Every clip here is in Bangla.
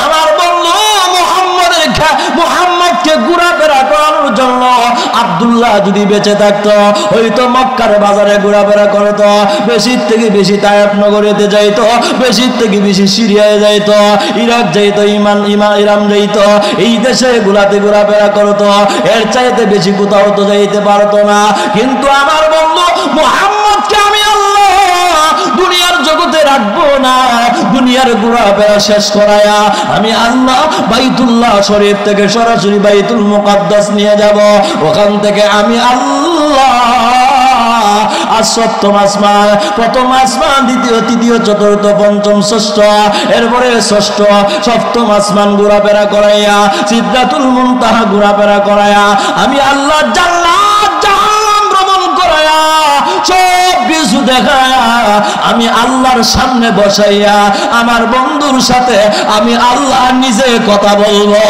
আমার বন্ধু মুহাম্মদকে ঘোরাফেরা করানোর জন্য আব্দুল্লাহ যদি বেঁচে থাকতো হয়তো মক্কার বাজারে ঘোরাফেরা করতো, বেশি থেকে বেশি তায়েফ নগরীতে যাইতো, বেশি থেকে বেশি সিরিয়ায় যাইতো, ইরাক যাইতো, ইরান যাইতো, এই দেশে গুলাতে ঘোরাফেরা করতো, এর চাইতে বেশি কোথাও তো যাইতে পারতো না। কিন্তু আমার বন্ধু মুহাম্মদকে আমি দুনিয়ার জগতে রাখবো না, দুনিয়ার ঘোরাফেরা শেষ করায়া আমি আল্লাহ বাইতুল্লাহ শরীফ থেকে সরাসরি বাইতুল মুকাদ্দাস নিয়ে যাব। ওখান থেকে আমি আল্লাহ আর সপ্তম আসমান, প্রথম আসমান, দ্বিতীয়, তৃতীয়, চতুর্থ, পঞ্চম, ষষ্ঠ, এরপরে ষষ্ঠ, সপ্তম আসমান ঘোরাফেরা করাইয়া সিদরাতুল মুনতাহা ঘোরাফেরা করাইয়া আমি আল্লাহ জান্নাত জাহান্নাম ভ্রমণ করাইয়া সব কিছু দেখায়া আমি আল্লাহর সামনে বসাইয়া আমার বন্ধুর সাথে আমি আল্লাহ নিজে কথা বলবো।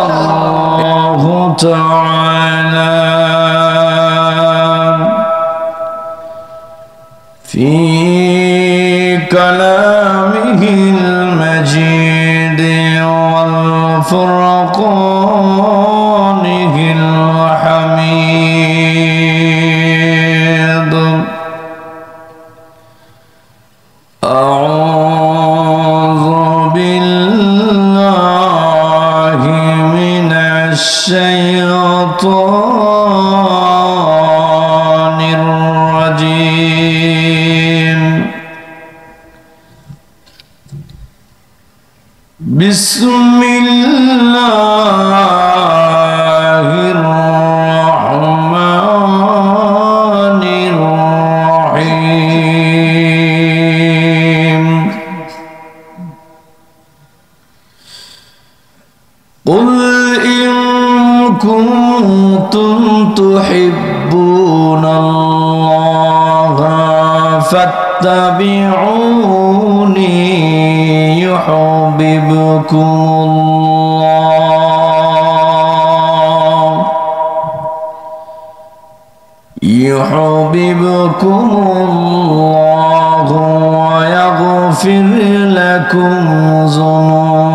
আল্লাহু তাআলা ফি কালামিহিল মাজিদ ওয়াল ফুরকানিহিল হামিদ। আউযু বিল্লাহি মিনাশ শাইতানির রাজীম। বিসমিল্লাহির রহমানির রহিম। قل إن كنتم تحبون الله فاتبعوني يحببكم الله ويغفر لكم ذنوبكم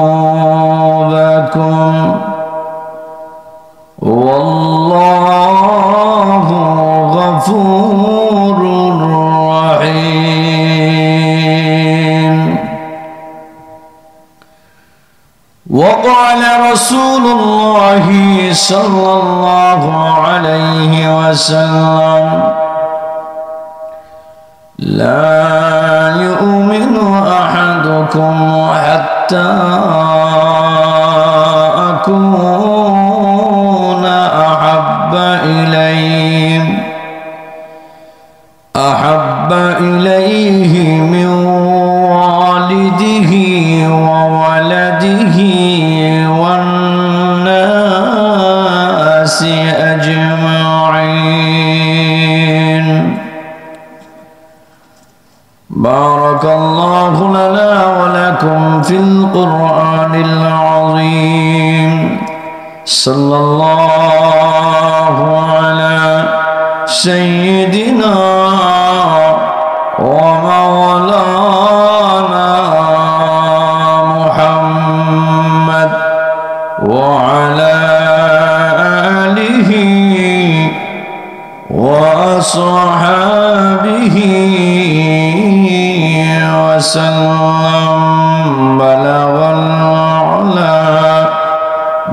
والله غفور رحيم. وقال رسول الله صلى الله عليه وسلم لا يؤمن أحدكم حتى أكون أحب إليه من والده وولده والناس أجمعين. بارك الله لنا ولكم في القرآن العظيم. صلى الله على سيدنا ومولانا محمد وعلى آله وأصحابه وسلم. بلغ العلا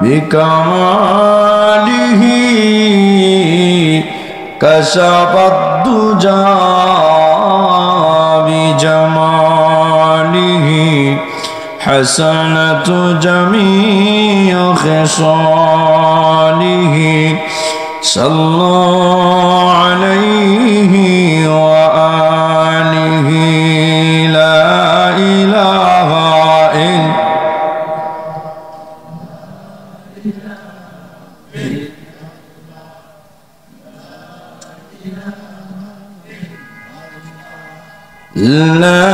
بكماله كشف الدجى بجماله حسنة جميع خصاله. صلى عليه وآله. لا إله إلا لا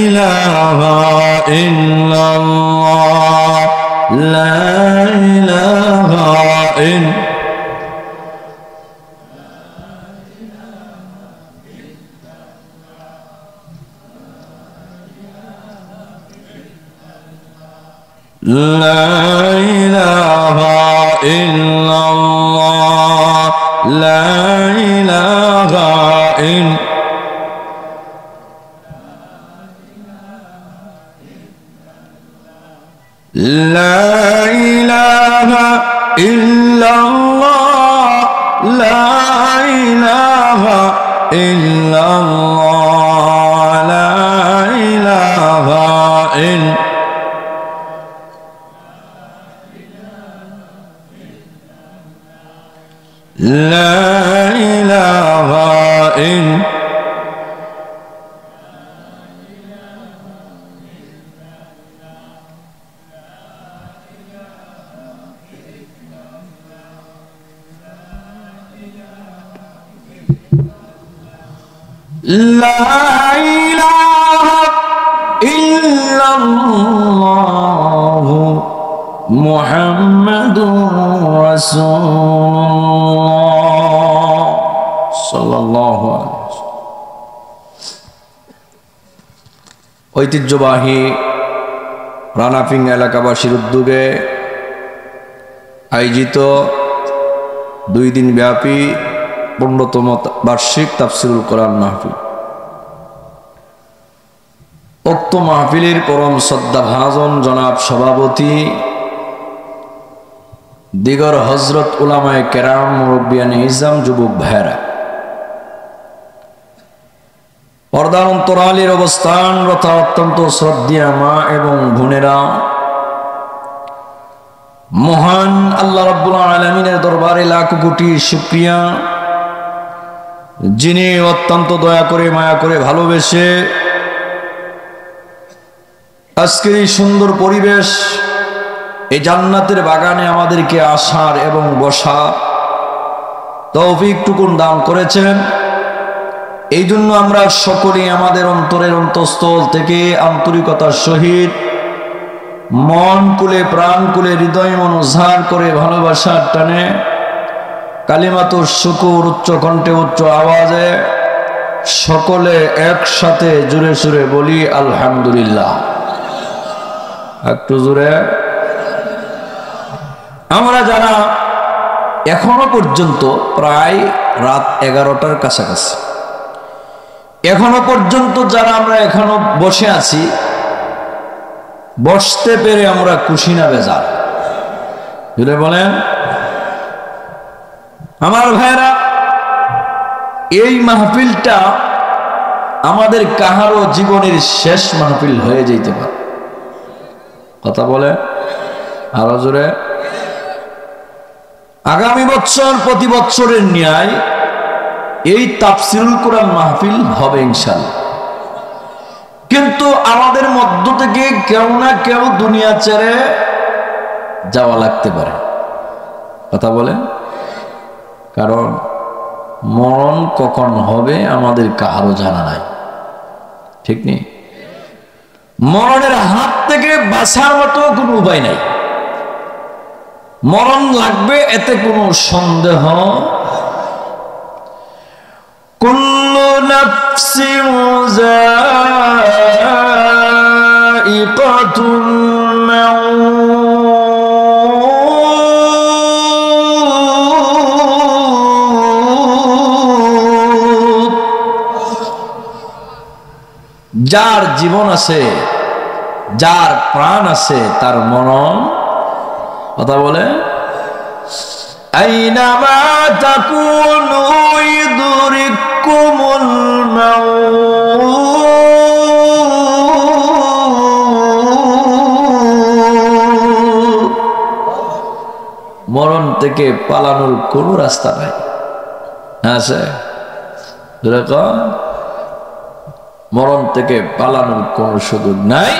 إله إلا الله. لا إله إلا লা ইলাহা ইল্লাল্লাহ লা ইলাহা لا إله إلا الله لا إله إلا الله لا إله إلا لا إله إلا لا إله إلا الله محمد رسول الله صلى الله عليه وسلم। ঐতিহ্যবাহী রানাফিং এলাকাবাসীর উদ্যোগে আয়োজিত 2 দিন ব্যাপী 15তম বার্ষিক তাফসীরুল কোরআন মাহফিল। উক্ত মাহফিলের পরম শ্রদ্ধাভাজন জনাব সভাপতি দিগর হযরত উলামায়ে কেরাম মুরব্বিয়ানে ইসলাম যুবক ভাইরা, পর্দার অন্তরালের অবস্থানরত অত্যন্ত শ্রদ্ধেয় মা এবং বোনেরা, মহান আল্লাহ রাব্বুল আলামিনের দরবারে লাখ কোটি শুকরিয়া, যিনি অত্যন্ত দয়া করে মায়া করে ভালোবেসে আজকের এই সুন্দর পরিবেশ, এই জান্নাতের বাগানে আমাদেরকে আসার এবং বসার তৌফিকটুকুন দান করেছেন। এই জন্য আমরা সকলেই আমাদের অন্তরের অন্তঃস্থল থেকে আন্তরিকতার সহিত মন কুলে প্রাণ কুলে হৃদয় মন উজাড় করে ভালোবাসার টানে কালিমাতুর শুকুর উচ্চ কণ্ঠে উচ্চ আওয়াজে সকলে একসাথে জোরে সুরে বলি আলহামদুলিল্লাহ। একটু জোরে। আমরা যারা এখনো পর্যন্ত প্রায় রাত 11টার কাছাকাছি, এখনো পর্যন্ত যারা আমরা এখনো বসে আছি, বসতে পেরে আমরা খুশি না বেজার? জোরে বলেন। আমার ভাইরা, এই মাহফিলটা আমাদের কাহারও জীবনের শেষ মাহফিল হয়ে যেতে পারে। কথা বলে আরো জোরে। আগামী বছর প্রতি বছরের ন্যায় এই তাফসীরুল কোরআন মাহফিল হবে ইনশাআল্লাহ। কিন্তু আমাদের মধ্য থেকে কেউ না কেউ দুনিয়া ছেড়ে যাওয়া লাগতে পারে। কথা বলে। কারণ মরণ কখন হবে আমাদের কারো জানা নাই, ঠিক নেই? মরণের হাত থেকে বাঁচার মতো কোনো উপায় নাই। মরণ লাগবে, এতে কোনো সন্দেহ। কুল্লু নাফসিন যায়িকাতুল মাউত। যার জীবন আছে, যার প্রাণ আছে, তার মরণ। কথা বলে। আইনামা তাকুনু ইদরিকুমুল মাউত। মরণ থেকে পালানোর কোনো রাস্তা নাই। আছে মরণ থেকে পালানোর কোনো সুযোগ নাই।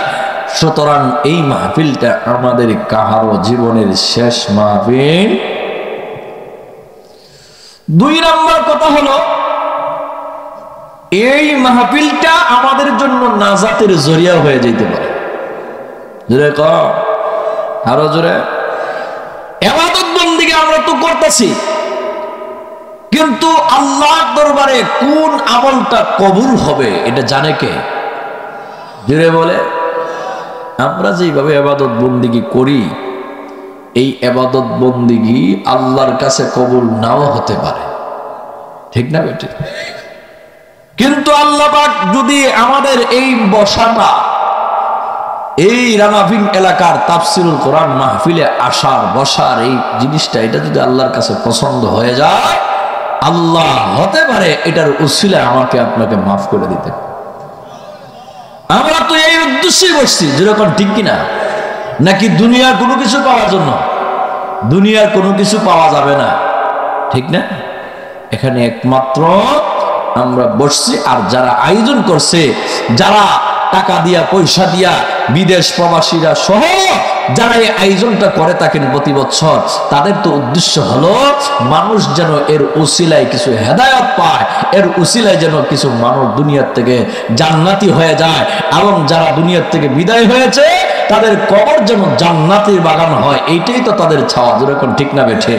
সুতরাং এই মাহফিলটা আমাদের কাহারও জীবনের শেষ মাহফিল। 2 নম্বর কথা হলো, এই মাহফিলটা আমাদের জন্য নাজাতের জরিয়া হয়ে যেতে পারে। জোরে ক, আরো জোরে। ইবাদত বন্দেগী আমরা তো করতেছি, কিন্তু আল্লাহর দরবারে কোন আমলটা কবুল হবে এটা জানে কে? জোরে বলে। আমরা যেভাবে ইবাদত বন্দিগি করি, এই ইবাদত বন্দিগি আল্লাহর কাছে কবুল নাও হতে পারে, ঠিক না বেটি? কিন্তু আল্লাহ পাক যদি আমাদের এই বসাটা, এই রানাভিন এলাকার তাফসিরুল কোরআন মাহফিলে আসার বসার এই জিনিসটা, এটা যদি আল্লাহর কাছে পছন্দ হয়ে যায়, আল্লাহ হতে পারে এটার উসিলায় আমাকে আপনাকে মাফ করে দিতে। আমরা তো এই উদ্দেশ্যেই বসছি, যেরকম ঠিক কিনা? নাকি দুনিয়ার কোনো কিছু পাওয়ার জন্য? দুনিয়ার কোনো কিছু পাওয়া যাবে না, ঠিক না? এখানে একমাত্র আমরা বসছি, আর যারা আয়োজন করছে, যারা টাকা দিয়া পয়সা দিয়া বিদেশ প্রবাসীরা সহ যারা এই আয়োজনটা করে থাকেন প্রতি বছর, তাদের তো উদ্দেশ্য হলো মানুষ যেন এর উসিলায় কিছু হেদায়েত পায়, এর উসিলায় যেন কিছু মানুষ দুনিয়ার থেকে জান্নাতি হয়ে যায়, এবং যারা দুনিয়ার থেকে বিদায় হয়েছে তাদের কবর যেন জান্নাতের বাগান হয়। এইটাই তো তাদের চাওয়া, যেরকম ঠিক না বেঠে?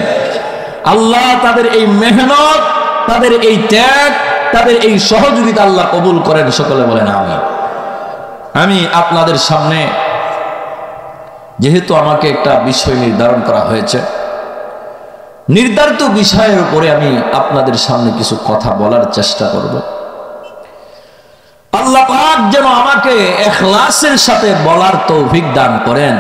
আল্লাহ তাদের এই মেহনত, তাদের এই ত্যাগ, তাদের এই সহযোগিতা আল্লাহ কবুল করেন। সকলে বলেন আমিন। আমি আপনাদের সামনে, যেহেতু আমাকে একটা বিষয় নির্ধারণ করা হয়েছে, নির্ধারিত বিষয়ের উপরে আমি আপনাদের সামনে কিছু কথা বলার চেষ্টা করব। আল্লাহ পাক যেন আমাকে ইখলাসের সাথে বলার তৌফিক দান করেন,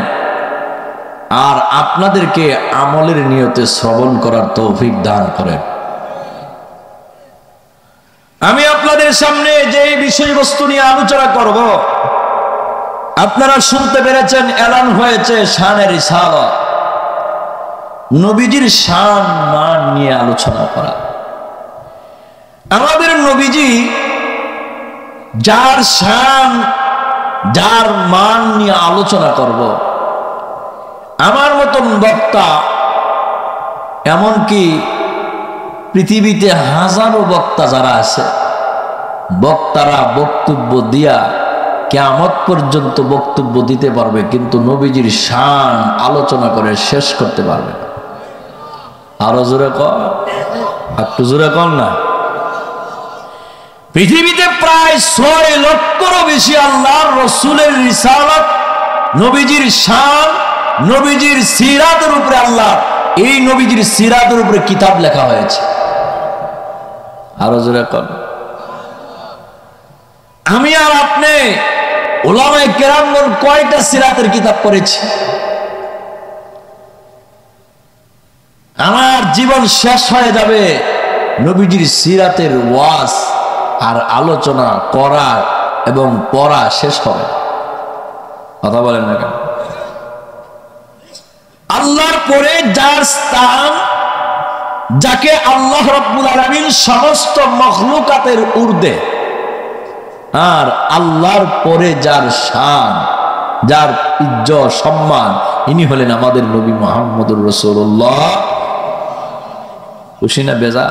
আর আপনাদেরকে আমলের নিয়তে শ্রবণ করার তৌফিক দান করেন। আমি আপনাদের সামনে যে বিষয়বস্তু নিয়ে আলোচনা করব, আপনারা শুনতে পেরেছেন, এলান হয়েছে শানে রিসালাত, নবীজির শান মান নিয়ে আলোচনা করা। আমাদের নবীজি যার শান, যার মান নিয়ে আলোচনা করব, আমার মতন বক্তা, এমনকি পৃথিবীতে হাজারো বক্তা যারা আছে, বক্তারা বক্তব্য দিয়া কিয়ামত পর্যন্ত বক্তব্য দিতে পারবে, কিন্তু নবীজির শান আলোচনা করে শেষ করতে পারবে না। আরো জোরে কর, একটু জোরে কর না। পৃথিবীতে প্রায় 6 লক্ষেরও বেশি আল্লাহর রাসূলের রিসালাত, নবীজির শান, নবীজির সিরাতের উপরে, আল্লাহ এই নবীজির সিরাতের উপরে কিতাব লেখা হয়েছে। আরো জোরে কর। আমি আর আপনি উলামায়ে কেরামগণ কয়টা সিরাতের কিতাব পড়েছি? আমার জীবন শেষ হয়ে যাবে, নবীজির সিরাতের ওয়াজ আর আলোচনা করা এবং পড়া শেষ হবে। কথা বলেন না কেন? আল্লাহর পরে যার স্থান, যাকে আল্লাহ রাব্বুল আলামিন সমস্ত মখলুকাতের ঊর্ধ্বে, আর আল্লাহর পরে যার শান, যার ইজ্জত সম্মান, ইনি হলেন আমাদের নবী মুহাম্মদুর রাসূলুল্লাহ। খুশি না বেজা?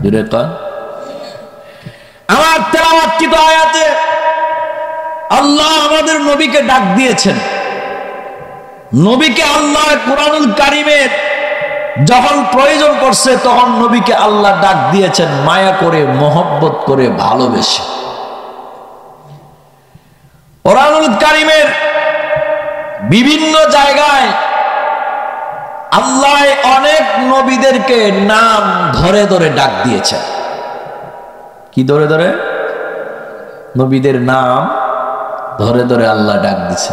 জোরে কন। আমার তেলাওয়াতকৃত আয়াতে আল্লাহ আমাদের নবীকে ডাক দিয়েছেন। নবীকে আল্লাহ কুরআনুল কারীমে যখন প্রয়োজন করছে, তখন নবীকে আল্লাহ ডাক দিয়েছেন মায়া করে, মহব্বত করে, ভালোবেসে। কুরআনুল কারীমের বিভিন্ন জায়গায় আল্লাহ অনেক নবীদেরকে নাম ধরে ধরে ডাক দিয়েছেন। কি ধরে ধরে? নবীদের নাম ধরে ধরে আল্লাহ ডাক দিয়েছে।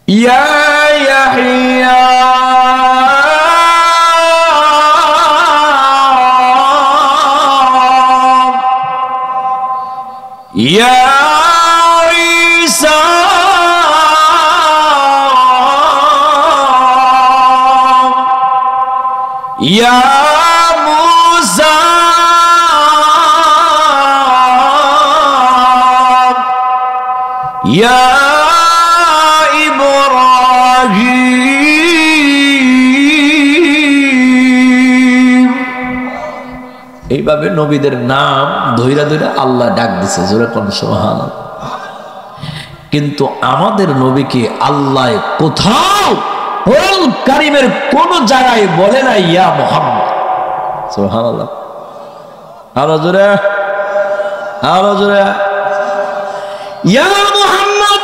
ইয়া ইয়াহইয়া, ইয়া ঈসা, ইয়া মুসা, ইয়া ইব্রাহিম। এইভাবে নবীদের নাম ধইরা ধইরা আল্লাহ ডাক দিছে। জোরে কোন সুবহানাল্লাহ। কিন্তু আমাদের নবীকে আল্লাহ কোথাও কুরআন কারীমের কোন জায়গায় বলে না ইয়া মুহাম্মদ। সুবহানাল্লাহ। আরো জোরে, আরো জোরে। ইয়া মুহাম্মদ,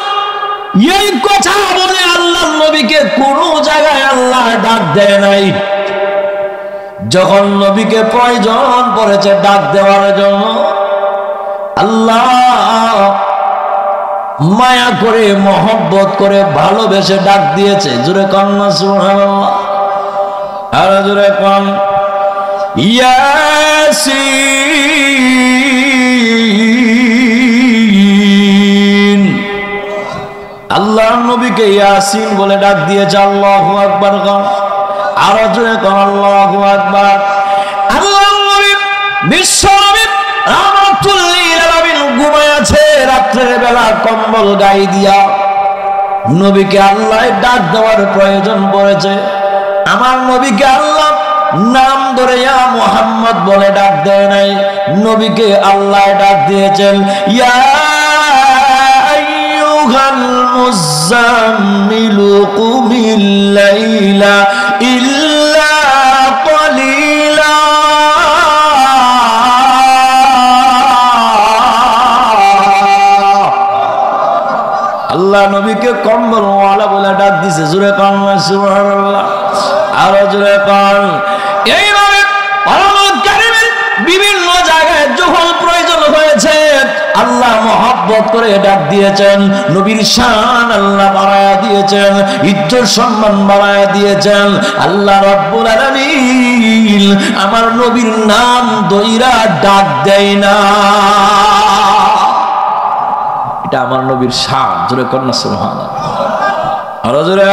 এই কথা বলে আল্লাহর নবীকে কোন জায়গায় আল্লাহ ডাক দেয় নাই। যখন নবীকে প্রয়োজন পড়েছে ডাক দেওয়ার জন্য, আল্লাহ মায়া করে মহব্বত করে ভালোবেসে ডাক দিয়েছে। জোরে কন্যা সুবহানাল্লাহ, আর জোরে কন ইয়াসিন। আল্লাহর নবীকে ইয়াসিন বলে ডাক দিয়েছে। আল্লাহু আকবার কন, আর জোরে কন আল্লাহু আকবার। আল্লাহর নবী বিশ্বনবী রাহমাতুল লিল আলামিন ঘুমায় আছে রাত্রের বেলা কম্বল গায়ে দিয়া। নবীকে আল্লাহ ডাক দেওয়ার প্রয়োজন পড়েছে। আমার নবীকে আল্লাহ নাম ধরে ইয়া মুহাম্মদ বলে ডাক দেয় নাই, নবীকে আল্লাহ ডাক দিয়েছেন ইয়া আইয়ুহাল মুযাম্মিলু কুমিল লাইলা ইল্লা ক্বালিলা। আল্লাহ নবীকে কম্বলওয়ালা বলে ডাক দিছে। জোরে কান সুবহানাল্লাহ, আর জোরে কান। এইভাবে কোরআনুল কারীমের বিভিন্ন জায়গায় যখন প্রয়োজন হয়েছে আল্লাহ মহব্বত করে ডাক দিয়েছেন। নবীর শান আল্লাহ বাড়ায়া দিয়েছেন, ইজ্জত সম্মান বাড়ায়া দিয়েছেন। আল্লাহ রাব্বুল আলামিন আমার নবীর নাম দইরা ডাক দেয় না। এটা আমার নবীর শান। জোরে কন্যা সুবহানাল্লাহ, আর জোরে।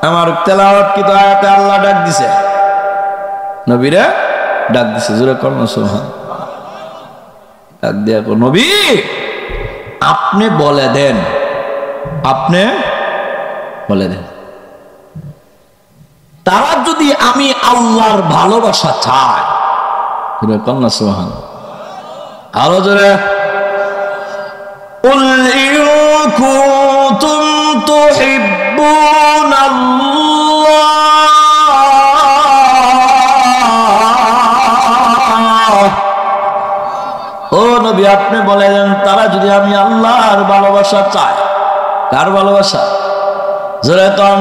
আমার তেলাওয়াতকৃত আয়াতে আল্লাহ ডাক দিছে, নবীরে ডাক দিছে। জোরে কন্যা সুবহানাল্লাহ, ডাক দিয়া কো নবী আপনি বলে দেন, আপনি বলে দেন তারা যদি আমি আল্লাহর ভালোবাসা চায়। জোরে কন্যা সুবহানাল্লাহ, আর জোরে। قل إن كنتم تحبون الله। ও নবী আপনি বলেন তারা যদি আমি আল্লাহর ভালোবাসা চায়। কার ভালোবাসা? জোরে কন।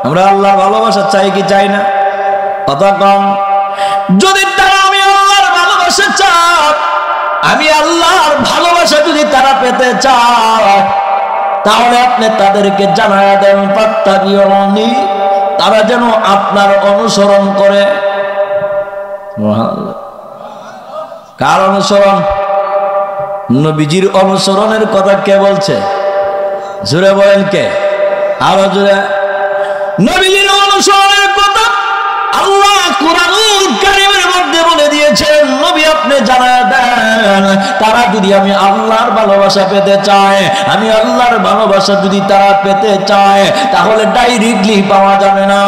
আমরা আল্লাহর ভালোবাসা চাই কি চাই না? কথা কন। যদি তারা আমি আল্লাহর ভালোবাসা চায়, আমি আল্লাহর ভালোবাসা যদি তারা পেতে চায়, তাহলে আপনি তাদেরকে জানায়া দেন ফাত্তাবিউনি, তারা যেন আপনার অনুসরণ করে। কার অনুসরণ? নবীজির অনুসরণের কথা কে বলছে? জোরে বলেন কে? আরো জোরে। নবীজির অনুসরণের কথা আল্লাহ কুরআনুল কারীমের মধ্যে বলে দিয়েছেন। নবী আপনি জানায়া দেন তারা যদি আমি আল্লাহর ভালোবাসা পেতে চায়, আমি আল্লাহর ভালোবাসা যদি তারা পেতে চায়, তাহলে ডাইরেক্টলি পাওয়া যাবে না।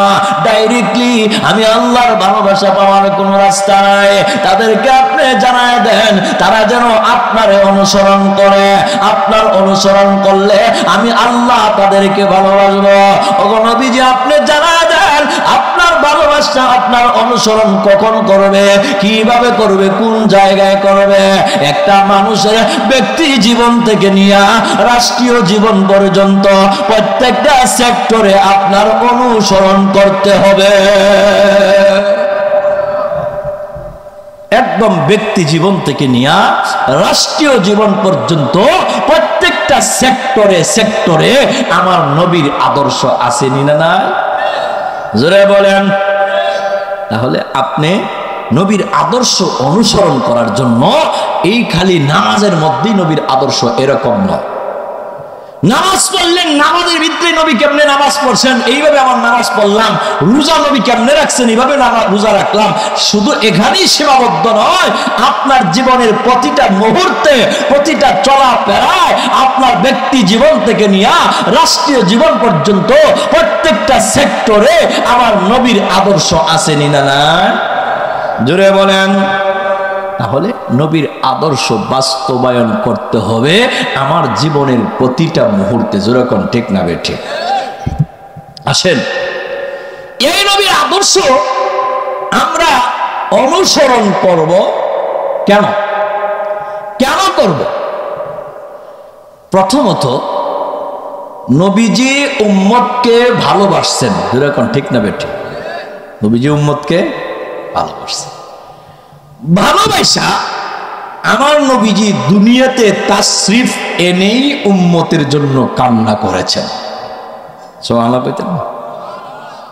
ডাইরেক্টলি আমি আল্লাহর ভালোবাসা পাওয়ার কোনো রাস্তা নাই। তাদেরকে আপনি জানায়া দেন তারা যেন আপনার অনুসরণ করে। আপনার অনুসরণ করলে আমি আল্লাহ তাদেরকে ভালোবাসবো। ওগো নবীজি আপনি জানায়া দেন আপনার ভালোবাসা, আপনার অনুসরণ কখন করবে, কিভাবে করবে, কোন জায়গায় করবে। একটা মানুষের ব্যক্তি জীবন থেকে নিয়ে রাষ্ট্রীয় জীবন পর্যন্ত প্রত্যেকটা সেক্টরে আপনার অনুসরণ করতে হবে। একদম ব্যক্তি জীবন থেকে নিয়ে রাষ্ট্রীয় জীবন পর্যন্ত প্রত্যেকটা সেক্টরে সেক্টরে আমার নবীর আদর্শ আসেনি না নাই? জোরে বলেন। তাহলে আপনি নবীর আদর্শ অনুসরণ করার জন্য এই খালি নামাজের মধ্যেই নবীর আদর্শ এরকম নয়। নামাজ পড়লেন, নামাজের ভিতরে নবী কেমনে নামাজ পড়ছেন এইভাবে আমার নামাজ পড়লাম। রোজা নবী কেমনে রাখছেন এইভাবে রোজা রাখলাম। শুধু এখানেই সীমাবদ্ধ নয়, আপনার জীবনের প্রতিটা মুহূর্তে, প্রতিটা চলাফেরায়, আপনার ব্যক্তি জীবন থেকে নিয়ে রাষ্ট্রীয় জীবন পর্যন্ত প্রত্যেকটা সেক্টরে আমার নবীর আদর্শ আসেনি না না? জোরে বলেন। তাহলে নবীর আদর্শ বাস্তবায়ন করতে হবে আমার জীবনের প্রতিটা মুহূর্তে। যেরকম ঠিক না বেঠিক? আসেন, এই নবীর আদর্শ আমরা অনুসরণ করব। কেন কেন করব? প্রথমত নবীজি উম্মতকে ভালোবাসছেন, যেরকম ঠিক না বেটি? নবীজি উম্মতকে ভালোবাসছেন। ভালোবাসা আমার নবীজি দুনিয়াতে তাশরিফ এনেই উম্মতের জন্য কান্না করেছেন। সুবহানাল্লাহ কইতেন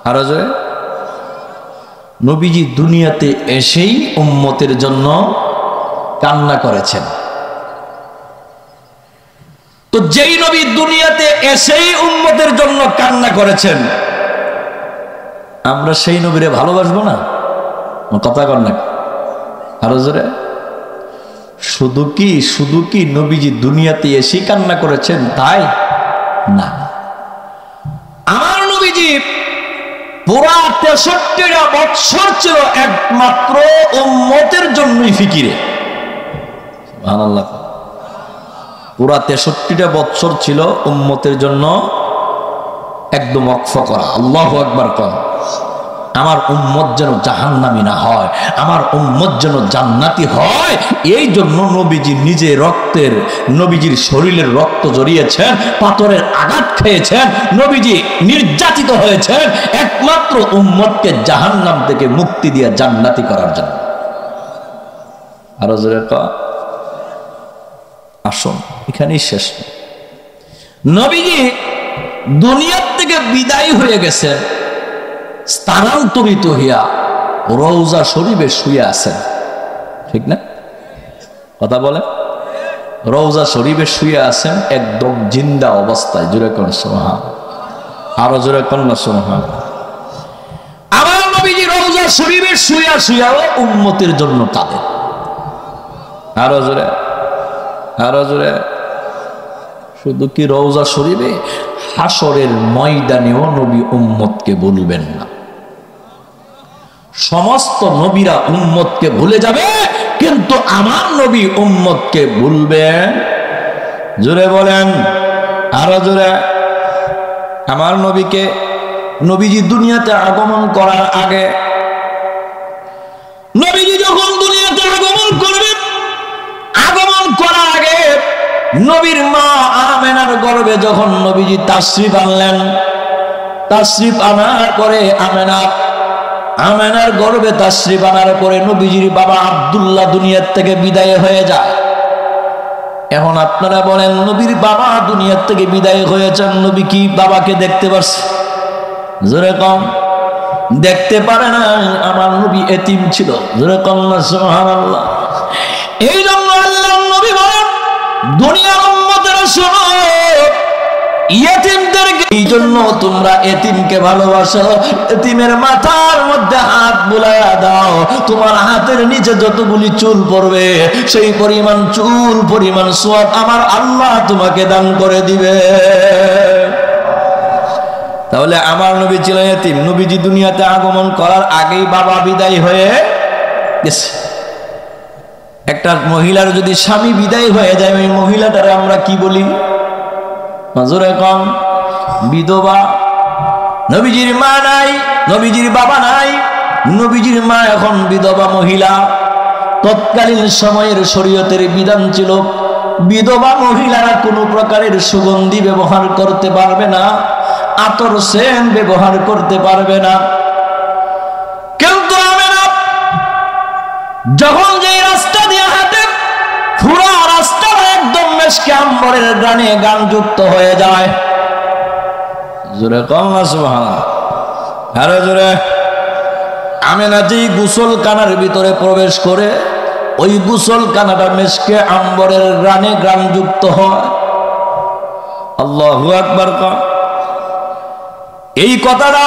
আরো জোরে। নবীজি দুনিয়াতে এসেই উম্মতের জন্য কান্না করেছেন। তো যেই নবী দুনিয়াতে এসেই উম্মতের জন্য কান্না করেছেন, আমরা সেই নবীরে ভালোবাসবো না? কথা কর না আরো জোরে। শুধু কি নবীজি দুনিয়াতে এসেই কান্না করেছেন তাই না, আমার নবীজি পুরা 63টা বৎসর ছিল একমাত্র উম্মতের জন্যই ফিকিরে। সুবহানাল্লাহ। পুরা 63টা বৎসর ছিল উম্মতের জন্য একদম ওয়াকফ করা। আল্লাহু আকবার কর। আমার উম্মত যেন জাহান্নামী না হয়, আমার উম্মত যেন জান্নাতি হয়, এই জন্য নবীজি নিজে নবীজির শরীরের রক্ত জড়িয়েছেন, পাথরের আঘাত খেয়েছেন, নবীজি নির্যাতিত হয়েছেন একমাত্র উম্মতকে জাহান্নাম থেকে মুক্তি দিয়ে জান্নাতি করার জন্য। আরো জোরে কর। আসুন, এখানেই শেষ। নবীজি দুনিয়ার থেকে বিদায় হয়ে গেছে, স্থানান্তরিত হইয়া রওজা শরীফে শুয়ে আছেন, ঠিক না? কথা বলে। রওজা শরীফে শুয়ে আছেন একদম জিন্দা অবস্থায়। জোরে কোন সুবহান, আরো জোরে কোন সুবহান। আমার নবীজি রওজা শরীফে শুয়াও উম্মতের জন্য কাঁদেন। আরো জোরে, আরো জোরে। শুধু কি রওজা শরীফে, হাসরের ময়দানেও নবী উম্মতকে ভুলবেন না। সমস্ত নবীরা উম্মতকে ভুলে যাবে, কিন্তু আমার নবী উম্মতকে ভুলবেন। জোরে বলেন, আরো জোরে। আমার নবীজি দুনিয়াতে আগমন করার আগে, নবীজি যখন দুনিয়াতে আগমন করবেন, আগমন করার আগে নবীর মা আমেনার গর্ভে যখন নবীজি তাশরিফ আনলেন, তাশরিফ আনার পরে আমেনার গর্ভে তাশরিফ আনার পরে নবীজির বাবা আব্দুল্লাহ দুনিয়ার থেকে বিদায় হয়ে যায়। এখন আপনারা বলেন, নবীর বাবা দুনিয়ার থেকে বিদায় হয়েছেন, নবী কি বাবাকে দেখতে পারছে? জোরে কম। দেখতে পারে না, আমার নবী এতিম ছিল। জোরে কম না সুবহানাল্লাহ। এই জন্য আল্লাহর নবী বলেন, দুনিয়ার উম্মতেরা শোনো, ইয়েতিমদেরকে, এই জন্য তোমরা এতিমকে ভালোবাসো, এতিমের মাথার মধ্যে হাত বুলাইয়া দাও, তোমার হাতের নিচে যতগুলি চুল পড়বে সেই পরিমাণ চুল, পরিমাণ সওয়াব আমার আল্লাহ তোমাকে দান করে দিবে। তাহলে আমার নবী ছিলেন এতিম। নবীজি দুনিয়াতে আগমন করার আগেই বাবা বিদায় হয়ে গেছে। একটা মহিলার যদি স্বামী বিদায় হয়ে যায়, ওই মহিলাটারে আমরা কি বলি? জোরে কম, বিধবা। নবীজির মা নাই, নবীজির বাবা নাই, নবীজির মা এখন বিধবা মহিলা। তৎকালীন সময়ের শরীয়তের বিধান ছিল, বিধবা মহিলারা কোনো প্রকারের সুগন্ধি ব্যবহার করতে পারবে না, আতর সেন ব্যবহার করতে পারবে না। কিন্তু আমেনা যখন যে রাস্তা দিয়ে হাঁটে, পুরা রাস্তাটা একদম মেশকে আম্বরের গানে গান যুক্ত হয়ে যায়। জোরে কম না সুবহানাল্লাহ, আরে জোরে। আমেনা যেই গোসলখানার ভিতরে প্রবেশ করে, ওই গোসলখানাটা মেশকে আম্বরের গানে গান যুক্ত হয়। আল্লাহু আকবার। এই কথাটা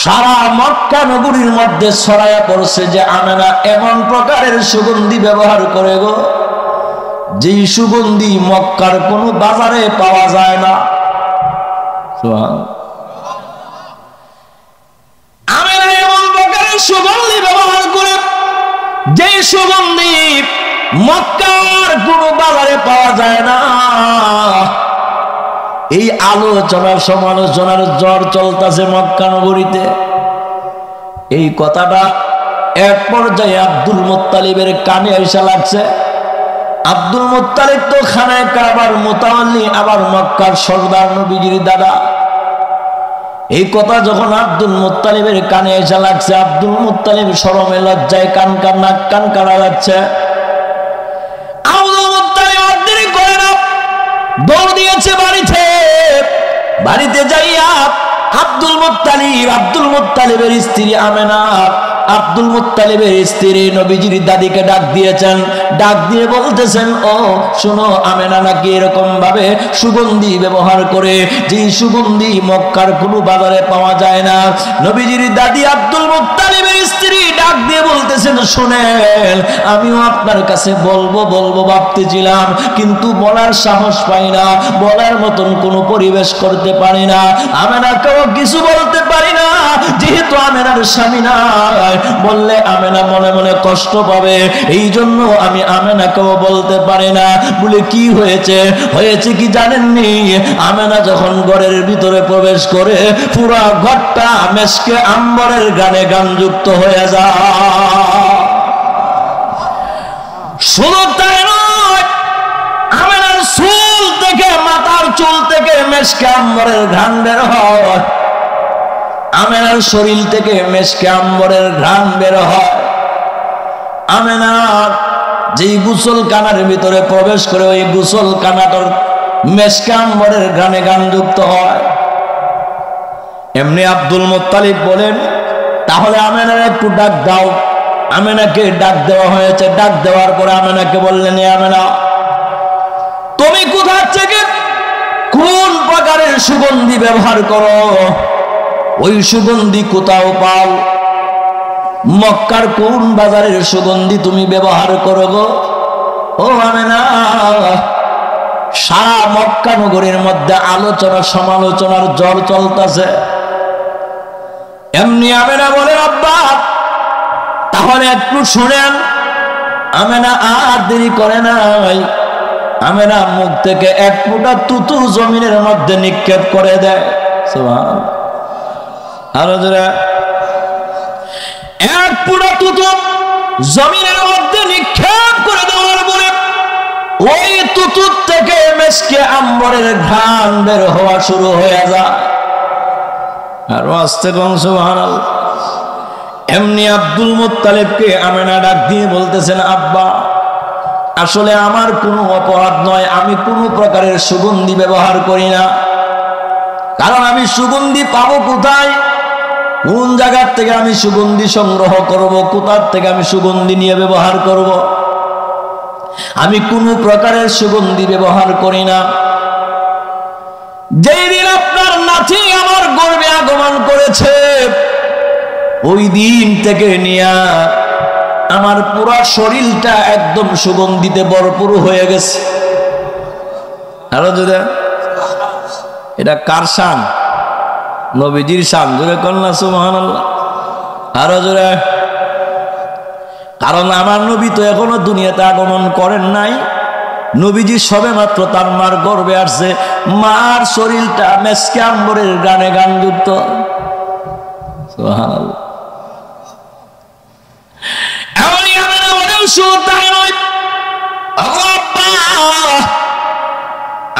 সারা মক্কা নগরীর মধ্যে ছড়ায়া পড়ছে যে আমেনা এমন প্রকারের সুগন্ধি ব্যবহার করে গো, যেই সুগন্ধি মক্কার কোনো বাজারে পাওয়া যায় না। আমেনা এমন প্রকারের সুগন্ধি ব্যবহার করে, যেই সুগন্ধি মক্কার কোনো বাজারে পাওয়া যায় না। এই আলোচনার সমালোচনার জ্বর চলতেছে মক্কা নগরীতে। এই কথাটা এক পর্যায়ে আব্দুল মুত্তালিবের কানে এসে লাগছে। আব্দুল মুত্তালিব তো খানায় কাবার মুতাওয়াল্লি, আবার মক্কার সর্দার, নবীজির দাদা। এই কথা যখন আব্দুল মুত্তালিবের কানে এসে লাগছে, আব্দুল মুত্তালিব শরমে লজ্জায় নাক কান কাটা যাচ্ছে। আব্দুল মুত্তালিব আর দেরি করে না, দৌড় দিয়েছে বাড়িতে যাইয়া আব্দুল মুত্তালিবের স্ত্রী আমেনা, আব্দুল মুত্তালিবের স্ত্রী নবীজির দাদিকে ডাক দিয়েছেন। ডাক দিয়ে বলতেছেন, ও শোনো, আমেনা নাকি এরকম ভাবে সুগন্ধি ব্যবহার করে, যে সুগন্ধি মক্কার কোনো বাজারে পাওয়া যায় না। নবীজির দাদি আব্দুল মুত্তালিবের স্ত্রী ডাক দিয়ে বলতেছেন, শুনেন, আমিও আপনার কাছে বলবো ভাবতেছিলাম, কিন্তু বলার সাহস পাই না, বলার মতন কোনো পরিবেশ করতে পারি না, আমেনাকেও কিছু বলতে পারি না, যেহেতু আমেনার স্বামী নাই, বললে আমেনা মনে মনে কষ্ট পাবে, এই জন্য আমি আমেনাকেও বলতে পারি না। বলে কি হয়েছে কি জানেননি? আমেনা যখন ঘরের ভিতরে প্রবেশ করে, পুরো ঘরটা মেশকে আম্বরের গানে গানযুক্ত হয়ে যায়। শুধু তাই নয়, আমেনার চুল থেকে, মাথার চুল থেকে মেশকে আম্বরের ঘ্রাণ বের হয়, আমেনার শরীর থেকে মেশকে আম্বরের ঘ্রাণ বের হয়। আমেনার যেই গোসলখানার ভিতরে প্রবেশ করে, ওই গোসলখানাটার মেশকে আম্বরের ঘ্রাণে গানযুক্ত হয়। এমনি আব্দুল মুত্তালিব বলেন, তাহলে আমেনার একটু ডাক দাও। আমেনাকে ডাক দেওয়া হয়েছে। ডাক দেওয়ার পরে আমেনাকে বললেন, আমেনা, তুমি কোথা থেকে কোন প্রকারের সুগন্ধি ব্যবহার করো? ওই সুগন্ধি কোথাও পাও? মক্কার কোন বাজারের সুগন্ধি তুমি ব্যবহার করো গো? ও আমেনা, সারা মক্কা নগরীর মধ্যে আলোচনা সমালোচনার জ্বর চলতেছে। এমনি আমেনা বলে, আব্বা তাহলে একটু শুনেন। আমেনা আর দেরি করে নাই, আমেনা মুখ থেকে এক ফোঁটা তুতু জমিনের মধ্যে নিক্ষেপ করে দেয়। সুবহানাল্লাহ। আরো জোরে, এক ফোঁটা তুতু জমিনের মধ্যে নিক্ষেপ করে দেওয়ার পরে ওই তুতুর থেকে মেশকে আম্বরের ঘ্রাণ বের হওয়া শুরু হয়ে যায়। আর আস্তে কম সুবহানাল্লাহ। এমনি আব্দুল মুত্তালিবকে আমেনা ডাক দিয়ে বলতেছেন, আব্বা আসলে আমার কোনো অপরাধ নয়, আমি কোনো প্রকারের সুগন্ধি ব্যবহার করি না। কারণ আমি সুগন্ধি পাবো কোথায়? কোন জায়গার থেকে আমি সুগন্ধি সংগ্রহ করব? কোথার থেকে আমি সুগন্ধি নিয়ে ব্যবহার করব? আমি কোনো প্রকারের সুগন্ধি ব্যবহার করি না। যেই দিন আপনার নাতি আমার গর্ভে আগমন করেছে, ওই দিন থেকে নিয়ে আমার পুরো শরীরটা একদম সুগন্ধিতে ভরপুর হয়ে গেছে। আরো জোরে, এটা কার শান? নবীজির শান। জোরে কন্যা সুবহানাল্লাহ। আরো জোরে, কারণ আমার নবী তো এখনো দুনিয়াতে আগমন করেন নাই। নবীজি সবে মাত্র তার মার গর্ভে আসছে, মার শরীরটা মেশকে আম্বরের গানে গানযুক্ত। সুবহানাল্লাহ।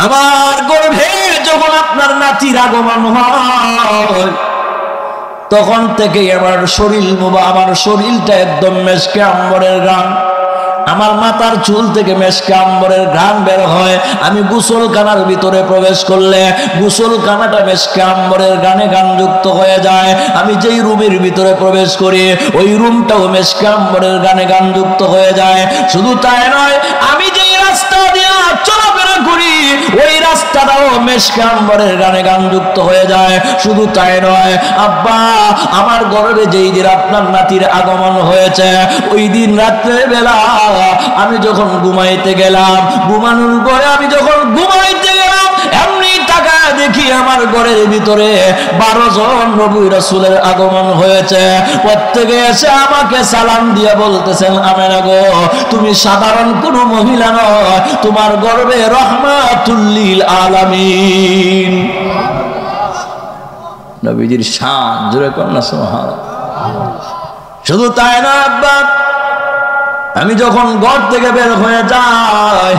আমার গর্ভে যখন আপনার নাতির আগমন হয়, তখন থেকে আমার শরীরটা একদম মেশকে আম্বরের গান, আমার মাথার চুল থেকে মেশকে আম্বরের ঘ্রাণ বের হয়। আমি গোসলখানার ভিতরে প্রবেশ করলে গোসলখানাটা মেশকে আম্বরের গানে গানযুক্ত হয়ে যায়। আমি যেই রুমের ভিতরে প্রবেশ করি, ওই রুমটাও মেশকে আম্বরের গানে গানযুক্ত হয়ে যায়। শুধু তাই নয়, আমি যেই রাস্তা দিয়ে চলাফেরা করি, ওই রাস্তাটাও মেশকে আম্বরের গানে গানযুক্ত হয়ে যায়। শুধু তাই নয়, আব্বা আমার গর্ভে যেই দিন আপনার নাতির আগমন হয়েছে, ওই দিন রাত্রের বেলা আমি যখন ঘুমাইতে গেলাম, ঘুমানোর পরে আমি যখন ঘুমাইতে গেলাম, এমনি টাকা দেখি আমার ঘরের ভিতরে 12 জন নবী রাসূলের আগমন হয়েছে। প্রত্যেকে এসে আমাকে সালাম দিয়ে বলতেছেন, আমেনা গো, তুমি সাধারণ কোনো মহিলা নয়, তোমার গর্ভে রহমাতুল লিল আলামিন। নবীজির শান। জোরে কন্যা সুবহানাল্লাহ। শুধু তাই না আব্বা, আমি যখন ঘর থেকে বের হয়ে যাই,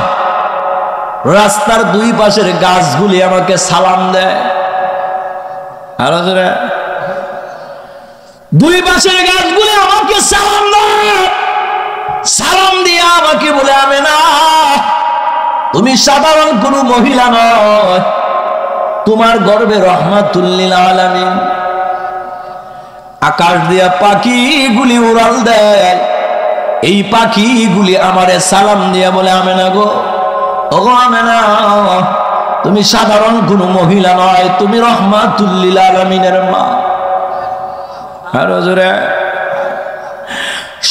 রাস্তার দুই পাশের গাছগুলি আমাকে সালাম দেয়। আরো জোরে, দুই পাশের গাছগুলি আমাকে সালাম দেয়। সালাম দিয়ে আমাকে বলে, আমেনা, তুমি সাধারণ কোনো মহিলা নয়, তোমার গর্বে রহমাতুল লিল আলামিন। আকাশ দিয়া পাখিগুলি উড়াল দেয়, এই পাখিগুলি আমারে সালাম দিয়া বলে, আমেনা গো, ওগো আমেনা, তুমি সাধারণ কোনো মহিলা নয়, তুমি রহমাতুল লিল আলামিনের মা। আরো জোরে,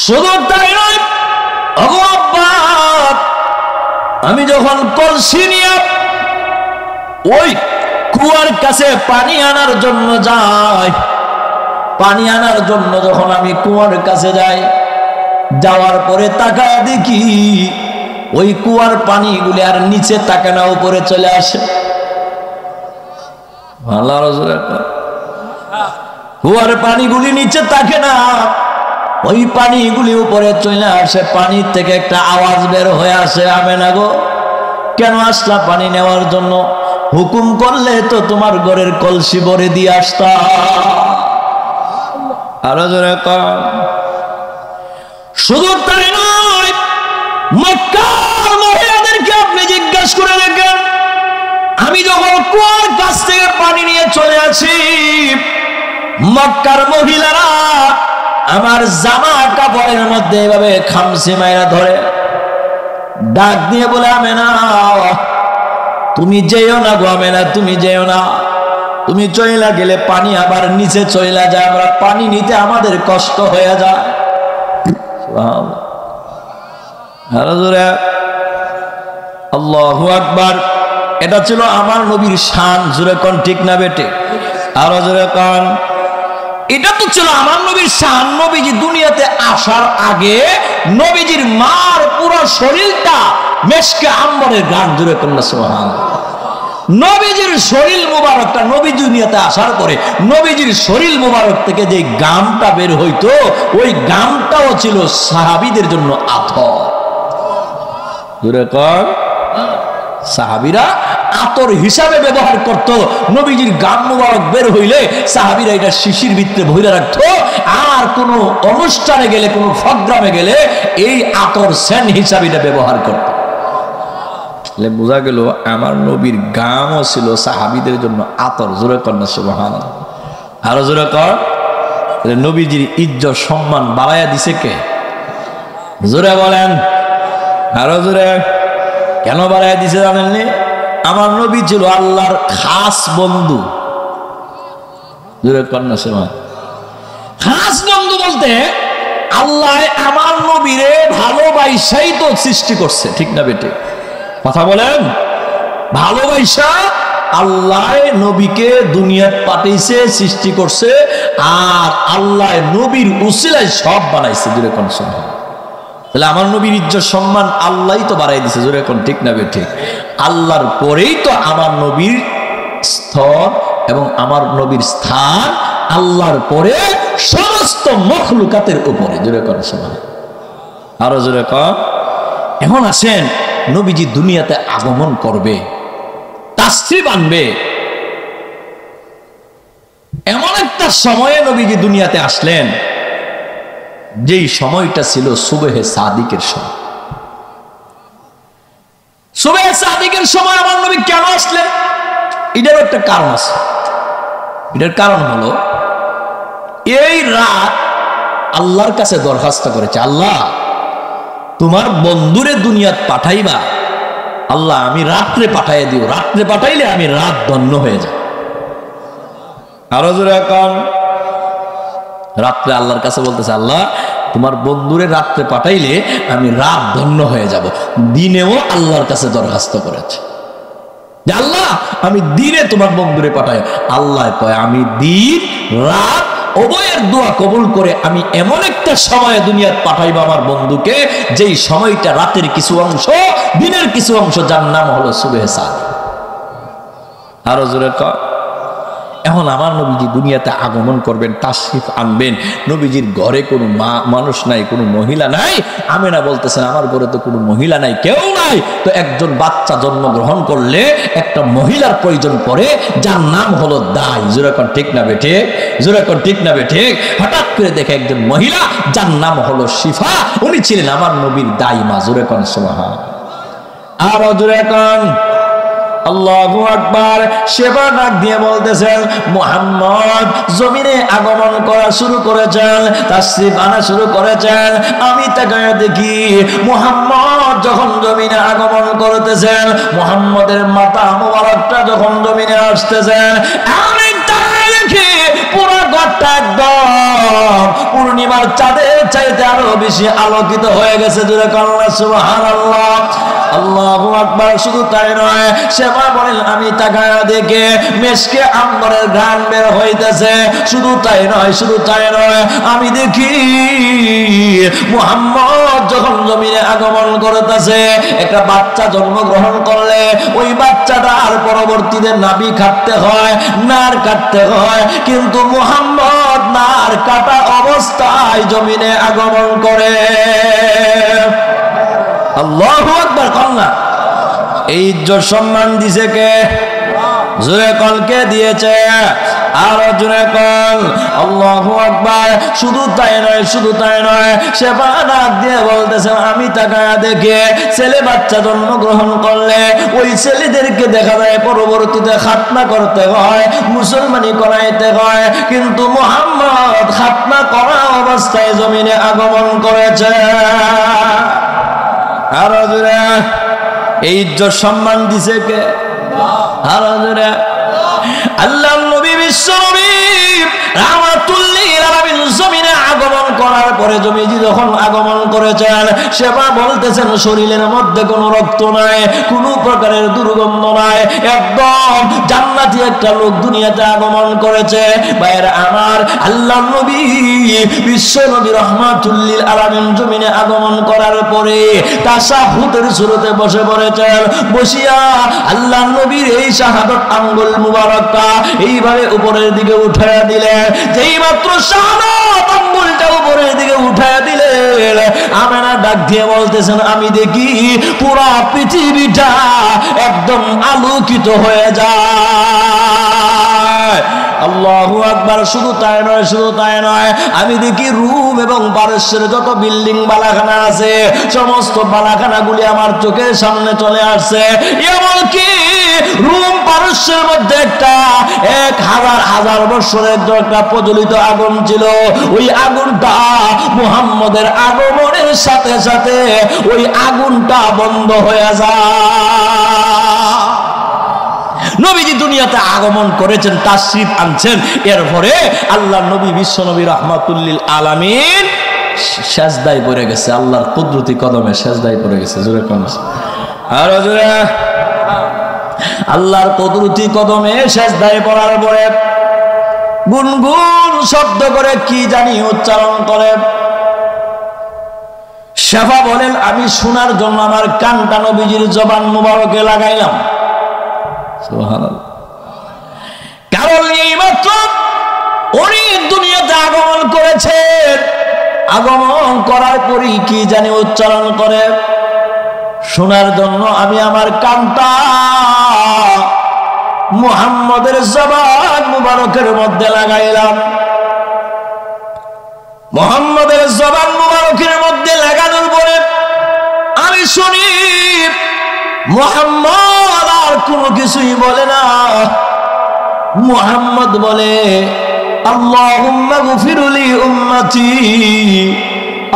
শুধু তাই নয়, ওগো আব্বা, আমি যখন কলসি নিয়ে ওই কুয়ার কাছে পানি আনার জন্য যাই, পানি আনার জন্য যখন আমি কুয়ার কাছে যাই, যাওয়ার পরে তাকায় দেখি ওই কুয়ার পানিগুলি আর নিচে তাকে না, উপরে চলে আসে। কুয়ার পানিগুলি নিচে থাকে না, ওই পানিগুলি উপরে চলে আসে। পানির থেকে একটা আওয়াজ বের হয়ে আসে, আমেনা গো, কেন আসলা পানি নেওয়ার জন্য? হুকুম করলে তো তোমার ঘরের কলসি ভরে দিয়ে আসতাম। আরো জোরে কর। শুধু তাই নয়, মক্কার মহিলাদেরকে আপনি জিজ্ঞাসা করে দেখেন, আমি যখন কুয়ার কাছ থেকে পানি নিয়ে চলে আসি, মক্কার মহিলারা আমার জামা কাপড়ের মধ্যে এভাবে খামচে মাইরা ধরে, ডাক দিয়ে বলে, আমেনা, তুমি যেও না গো আমেনা, তুমি যেও না, তুমি চইলা গেলে পানি আবার নিচে চইলা যায়, আমরা পানি নিতে আমাদের কষ্ট হয়ে যায়। আল্লাহু আকবার। এটা ছিল আমার নবীর শান। জোরে কোন ঠিক না বেটে? আরো জোরে কোন। এটা তো ছিল আমার নবীর শান। নবীজি দুনিয়াতে আসার আগে নবীজির মার পুরো শরীরটা মেশকে আম্বরের গান। জোরে কোন সুবহানাল্লাহ। নবীজির শরীর মুবারকটা নবী দুনিয়াতে আসার পরে নবীজির শরীর মুবারক থেকে যে গামটা বের হইতো, ওই গামটাও ছিল সাহাবীদের জন্য আতর। জোরে কোন। সাহাবীরা আতর হিসাবে ব্যবহার করত। নবীজির গাম মুবারক বের হইলে সাহাবীরা এটা শিশির ভিতরে ভরে রাখতো, আর কোন অনুষ্ঠানে গেলে, কোন প্রোগ্রামে গেলে এই আতর সেন্ট হিসাবে এটা ব্যবহার করত। বোঝা গেল আমার নবীর গামও ছিল সাহাবীদের জন্য আতর। জোরে কর না সুবহানাল্লাহ। আরো জোরে কর। নবীজির ইজ্জত সম্মান বাড়াইয়া দিছে কে? জোরে বলেন। আরো জোরে। কেন বাড়াইয়া দিছে জানেননি? আমার নবী ছিল আল্লাহর খাস বন্ধু। জোরে কর না সুবহানাল্লাহ। খাস বন্ধু বলতে আল্লাহ আমার নবীরে ভালোবাসাই তো সৃষ্টি করছে, ঠিক না বেটে? কথা বলেন। ভালোবাসা আল্লাহ নবীকে দুনিয়াতে পাঠাইছে, সৃষ্টি করছে, আর আল্লাহ নবীর উসিলায় সব বানাইছে। জোরে কোন সুবহানাল্লাহ। তাহলে আমার নবীর ইজ্জত সম্মান আল্লাহই তো বাড়াই দিছে। জোরে কোন ঠিক না বেঠে? আল্লাহর পরেই তো আমার নবীর স্তর এবং আমার নবীর স্থান আল্লাহর পরে সমস্ত মখলুকাতের উপরে। জোরে কোন সুবহানাল্লাহ। আরো জোরে কোন। এখন আসেন, নবীজি দুনিয়াতে আগমন করবে, তাশরীফ আনবে, এমন একটা সময়ে নবীজি দুনিয়াতে আসলেন যেই সময়টা ছিল সুবহে সাদিকের সময়। সুবহে সাদিকের সময় আমার নবী কেন আসলেন? এটার একটা কারণ আছে। এটার কারণ হলো, এই রাত আল্লাহর কাছে দরখাস্ত করেছে, আল্লাহ তোমার বন্ধুরে দুনিয়াত পাঠাইবা, আল্লাহ আমি রাত্রে পাঠাইয়া দিও, রাত্রে পাঠাইলে আমি রাত ধন্য হয়ে যাই। আরো জোরে এখন। রাত্রে আল্লাহর কাছে বলতেছে, আল্লাহ তোমার বন্ধুরে রাত্রে পাঠাইলে আমি রাত ধন্য হয়ে যাব। দিনেও আল্লাহর কাছে দরখাস্ত করেছে যে আল্লাহ আমি দিনে তোমার বন্ধুরে পাঠাই। আল্লাহ কয় আমি দিন রাত উভয়ের দোয়া কবুল করে আমি এমন একটা সময় দুনিয়াতে পাঠাইব আমার বন্ধুকে, যেই সময়টা রাতের কিছু অংশ, দিনের কিছু অংশ, যার নাম হলো সুবহে সাদিক। আরো জোরে কর। এখন আমার নবীজি দুনিয়াতে আগমন করবেন, তাশরিফ আনবেন, নবীজির ঘরে কোনো মানুষ নাই, কোনো মহিলা নাই। আমেনা বলতেছেন আমার ঘরে তো কোনো মহিলা নাই, কেউ নাই, তো একজন বাচ্চা জন্মগ্রহণ করলে একটা মহিলার প্রয়োজন পড়ে, যার নাম হলো দাই। যেরকম ঠিক না বেঠে, যেরকম ঠিক না বেঠে। হঠাৎ করে দেখে একজন মহিলা যার নাম হলো শিফা, উনি ছিলেন আমার নবীর দাইমা। যেরকম সুবহান, আরো যেরকম আল্লাহু আকবার। সেবা ডাক দিয়ে বলতেছেন মুহাম্মদ জমিনে আগমন করা শুরু করেছেন, তাশরিফ আনা শুরু করেছেন। আমি তাকায় দেখি মুহাম্মদ যখন জমিনে আগমন করতেছেন, মুহাম্মদের মাথা মোবারকটা যখন জমিনে আসতেছেন, আমি তাকায় দেখি পুরো ঘরটা একদম পূর্ণিমার চাঁদের চাইতে আরো বেশি আলোকিত হয়ে গেছে। জোরে আল্লাহ সুবহানাল্লাহ, আল্লাহু আকবার। শুধু তাই নয়, সেবা বলেন আমি তাকায়া দেখে মেশকে আম্বরের ঘ্রাণ বের হইতেছে। শুধু তাই নয়, শুধু তাই নয়, আমি দেখি মুহাম্মদ যখন জমিনে আগমন করতেছে, একটা বাচ্চা জন্মগ্রহণ করলে ওই বাচ্চাটা আর পরবর্তীতে নাভি কাটতে হয়, নার কাটতে হয়, কিন্তু মুহাম্মদ নার কাটা অবস্থায় জমিনে আগমন করে। আল্লাহু আকবার কন্যা। এই ইজ্জত সম্মান দিছে কে? জোরে কলকে দিয়েছে, আরো জোরে কল আল্লাহু আকবার। শুধু তাই নয়, শুধু তাই নয়, সেবা ডাক দিয়ে বলতেছে আমি তাকায়া দেখে ছেলে বাচ্চা জন্মগ্রহণ করলে ওই ছেলেদেরকে দেখা যায় পরবর্তীতে খাতনা করতে হয়, মুসলমানি করাইতে হয়, কিন্তু মুহাম্মদ খাতনা করা অবস্থায় জমিনে আগমন করেছে। আরো জোরে এই ইজ্জত সম্মান দিছে কে? আরো জোরে আল্লাহ নবী বিশ্ব নবী রাহমাতুল লিল আলামিন জমিনে আগমন করার পরে জমিজি যখন আগমন করেছেন, সেবা বলতেছেন শরীরের মধ্যে কোনো রক্ত নাই, কোনো প্রকারের দুর্গন্ধ নাই, একদম জান্নাতি একটা লোক দুনিয়াতে আগমন করেছে। ভাইয়েরা আমার, আল্লাহ নবী বিশ্ব নবী রাহমাতুল লিল আলামিন জমিনে আগমন করার পরে তাশাহুদের শুরুতে বসে পড়েছেন। বসিয়া আল্লাহ নবীর এই শাহাদাত আঙ্গুল মুবারকটা এইভাবে উপরের দিকে উঠায়া দিলেন। যেই মাত্র শাহাদাত আঙ্গুলটা উপরের দিকে উঠায়া দিলেন, আমেনা ডাক দিয়ে বলতেছেন আমি দেখি পুরা পৃথিবীটা একদম আলোকিত হয়ে যায়। আল্লাহু আকবার। শুধু তাই নয়, শুধু তাই নয়, আমি দেখি রুম এবং পারস্যের যত বিল্ডিং বালাখানা আছে, সমস্ত বালাখানাগুলি আমার চোখের সামনে চলে আসছে। এমনকি রুম পারস্যের মধ্যে একটা 1000 বছরের একটা প্রজ্বলিত আগুন ছিল, ওই আগুনটা মুহাম্মদের আগমনের সাথে সাথে ওই আগুনটা বন্ধ হয়ে যায়। নবীজি দুনিয়াতে আগমন করেছেন, তাশরিফ আনছেন, এরপরে আল্লাহ নবী বিশ্ব নবী রাহমাতুল লিল আলামিন সেজদায় পড়ে গেছে, আল্লাহর কুদরতি কদমে সেজদায় পড়ে গেছে। জোরে কোন আর জোরে আল্লাহর কুদরতি কদমে সেজদায় পড়ার পরে গুনগুন শব্দ করে কি জানি উচ্চারণ করে। শেফা বলেন আমি শোনার জন্য আমার কানটা নবীজির জবান মুবারকে লাগাইলাম। কারণ এইমাত্র উনি দুনিয়াতে আগমন করেছেন, আগমন করার পরই কি জানি উচ্চারণ করে, শোনার জন্য আমি আমার কানটা মুহাম্মদের জবান মুবারকের মধ্যে লাগাইলাম। মুহাম্মদের জবান মুবারকের মধ্যে লাগানোর পরে আমি শুনি মুহাম্মদ আর কোনো কিছুই বলে না। মুহাম্মদ বলে আল্লাহুম্মা গফিরলি উম্মতি,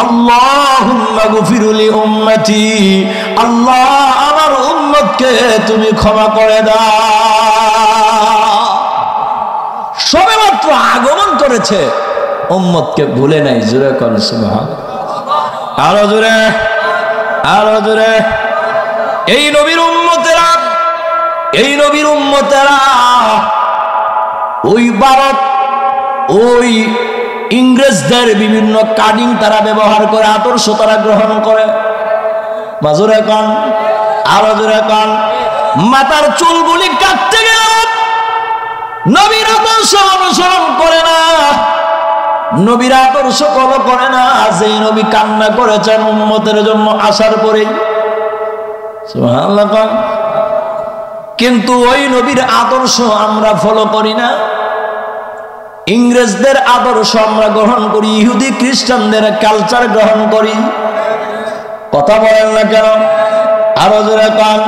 আল্লাহুম্মা গফিরলি উম্মতি, আল্লাহ আমার উম্মতকে তুমি ক্ষমা করে দাও। সবেমাত্র আগমন করেছে, উম্মতকে ভুলে নাই। জোরে কোন সুবহানাল্লাহ, আরো জোরে, আরো জোরে। এই নবীর উম্মতেরা, এই নবীর উম্মতেরা ওই ভারত, ওই ইংরেজদের বিভিন্ন কাটিং তারা ব্যবহার করে, আদর্শ তারা গ্রহণ করে। মাজুরে কান, আরো জোরে কান। মাথার চুলগুলি কাটতে গেল নবীর আদর্শ অনুসরণ করে না, নবীর আদর্শ ফলো করে না। যেই নবী কান্না করেছেন উম্মতের জন্য আসার পরে, সুবহানাল্লাহ। কিন্তু ওই নবীর আদর্শ আমরা ফলো করি না। ইংরেজদের আদর্শ আমরা গ্রহণ করি, ইহুদি খ্রিস্টানদের কালচার গ্রহণ করি। কথা বলেন না কেন? আরো জোরে কান।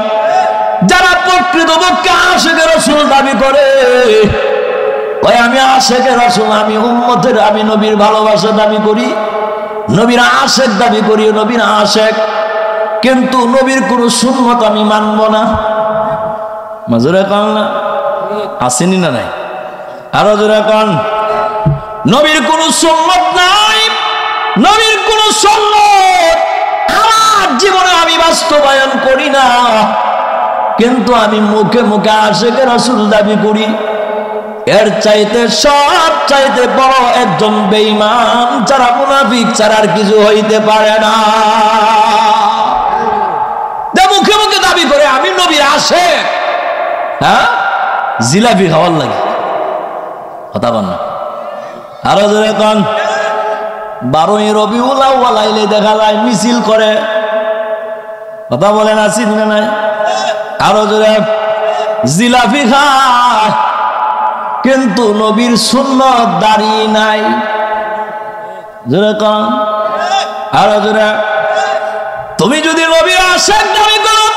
যারা প্রকৃতপক্ষে আশিকে রাসূল দাবি করে, ওই আমি আশিকে রাসূল, আমি উম্মতের, আমি নবীর ভালোবাসা দাবি করি, নবীর আশিক দাবি করি, নবীর আশিক, কিন্তু নবীর কোন সুন্নত আমি মানব না। মাজুরে কান না, আসেনি না নাই? আরো জোরে কান। নবীর কোন সুন্নত নাই, নবীর কোন সুন্নত আমার জীবনে আমি বাস্তবায়ন করি না, কিন্তু আমি মুখে মুখে আশিকে রাসূল দাবি করি। এর চাইতে সব চাইতে বড় একজন বেঈমান যারা মুনাফিক ছাড়া আর কিছু হইতে পারে না। যে মুখে মুখে দাবি করে আমি নবীর আশিক, হ্যাঁ, জিলাপি খাওয়ার লাগে। কথা বল না, আরো জোরে কন। 12ই রবিউল আউয়াল আইলে দেখা যায় মিছিল করে। কথা বলেন আছি না নাই? আরো জোরে। জিলাপি খায় কিন্তু নবীর সুন্নত দাঁড়িয়ে নাই। জোরে কন, আরো জোরে। তুমি যদি নবীর আশিক দাবি করো,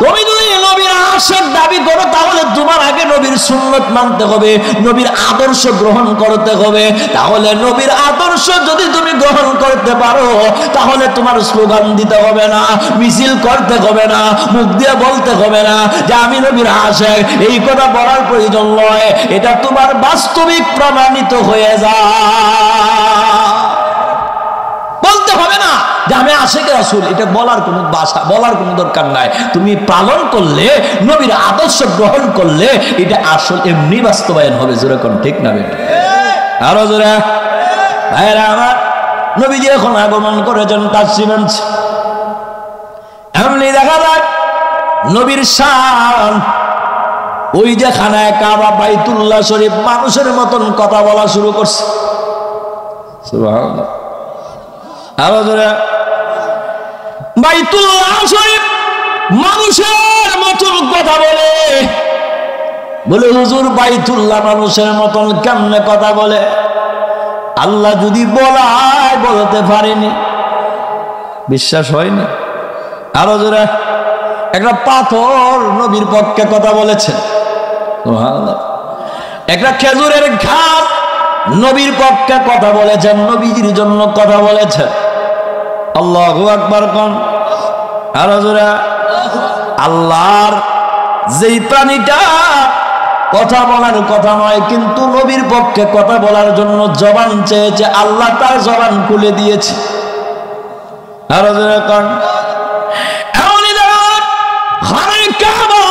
তুমি যদি নবীর আশিক দাবি করো, তাহলে তোমার আগে নবীর সুন্নত মানতে হবে, নবীর আদর্শ গ্রহণ করতে হবে। তাহলে নবীর আদর্শ যদি তুমি গ্রহণ করতে পারো, তাহলে তোমার স্লোগান দিতে হবে না, মিছিল করতে হবে না, মুখ দিয়ে বলতে হবে না যে আমি নবীর আশিক। এই কথা বলার প্রয়োজন নয়, এটা তোমার বাস্তবিক প্রমাণিত হয়ে যায়। বলতে হবে না যে আমি আশিকে রাসূল, এটা বলার কোনো ভাষা, বলার কোনো দরকার নাই। তুমি পালন করলে, নবীর আদর্শ গ্রহণ করলে, এটা আসল এমনি বাস্তবায়ন হবে। জোরে কোন ঠিক না বেটা? আরো জোরে। ভাইরা আমার, নবীজি এখন আগমন করেছেন তাশরিফ। এমনি দেখা যায় নবীর শান, ওই যে খানায় কাবা বাইতুল্লাহ শরীফ মানুষের মতন কথা বলা শুরু করছে। সুবহানাল্লাহ। আরো জোরে। বাইতুল্লাহ শরীফ মানুষের মতন কথা বলে। বলে হুজুর বাইতুল্লাহ মানুষের মতন কেমনে কথা বলে? আল্লাহ যদি বলায় বলতে পারেনি, বিশ্বাস হয়নি। আরো জোরে। একটা পাথর নবীর পক্ষে কথা বলেছে। সুবহানাল্লাহ। একটা খেজুরের ঘাস নবীর পক্ষে কথা বলেছেন, নবীজির জন্য কথা বলেছেন। আল্লাহু আকবার কোন। আরো জোরে। আল্লাহর যেই প্রাণীটা কথা বলার কথা নয়, কিন্তু নবীর পক্ষে কথা বলার জন্য জবান চেয়েছে, আল্লাহ তার জবান খুলে দিয়েছে। আরো জোরে কোন। এমনই দেখুন খানায়ে কাবা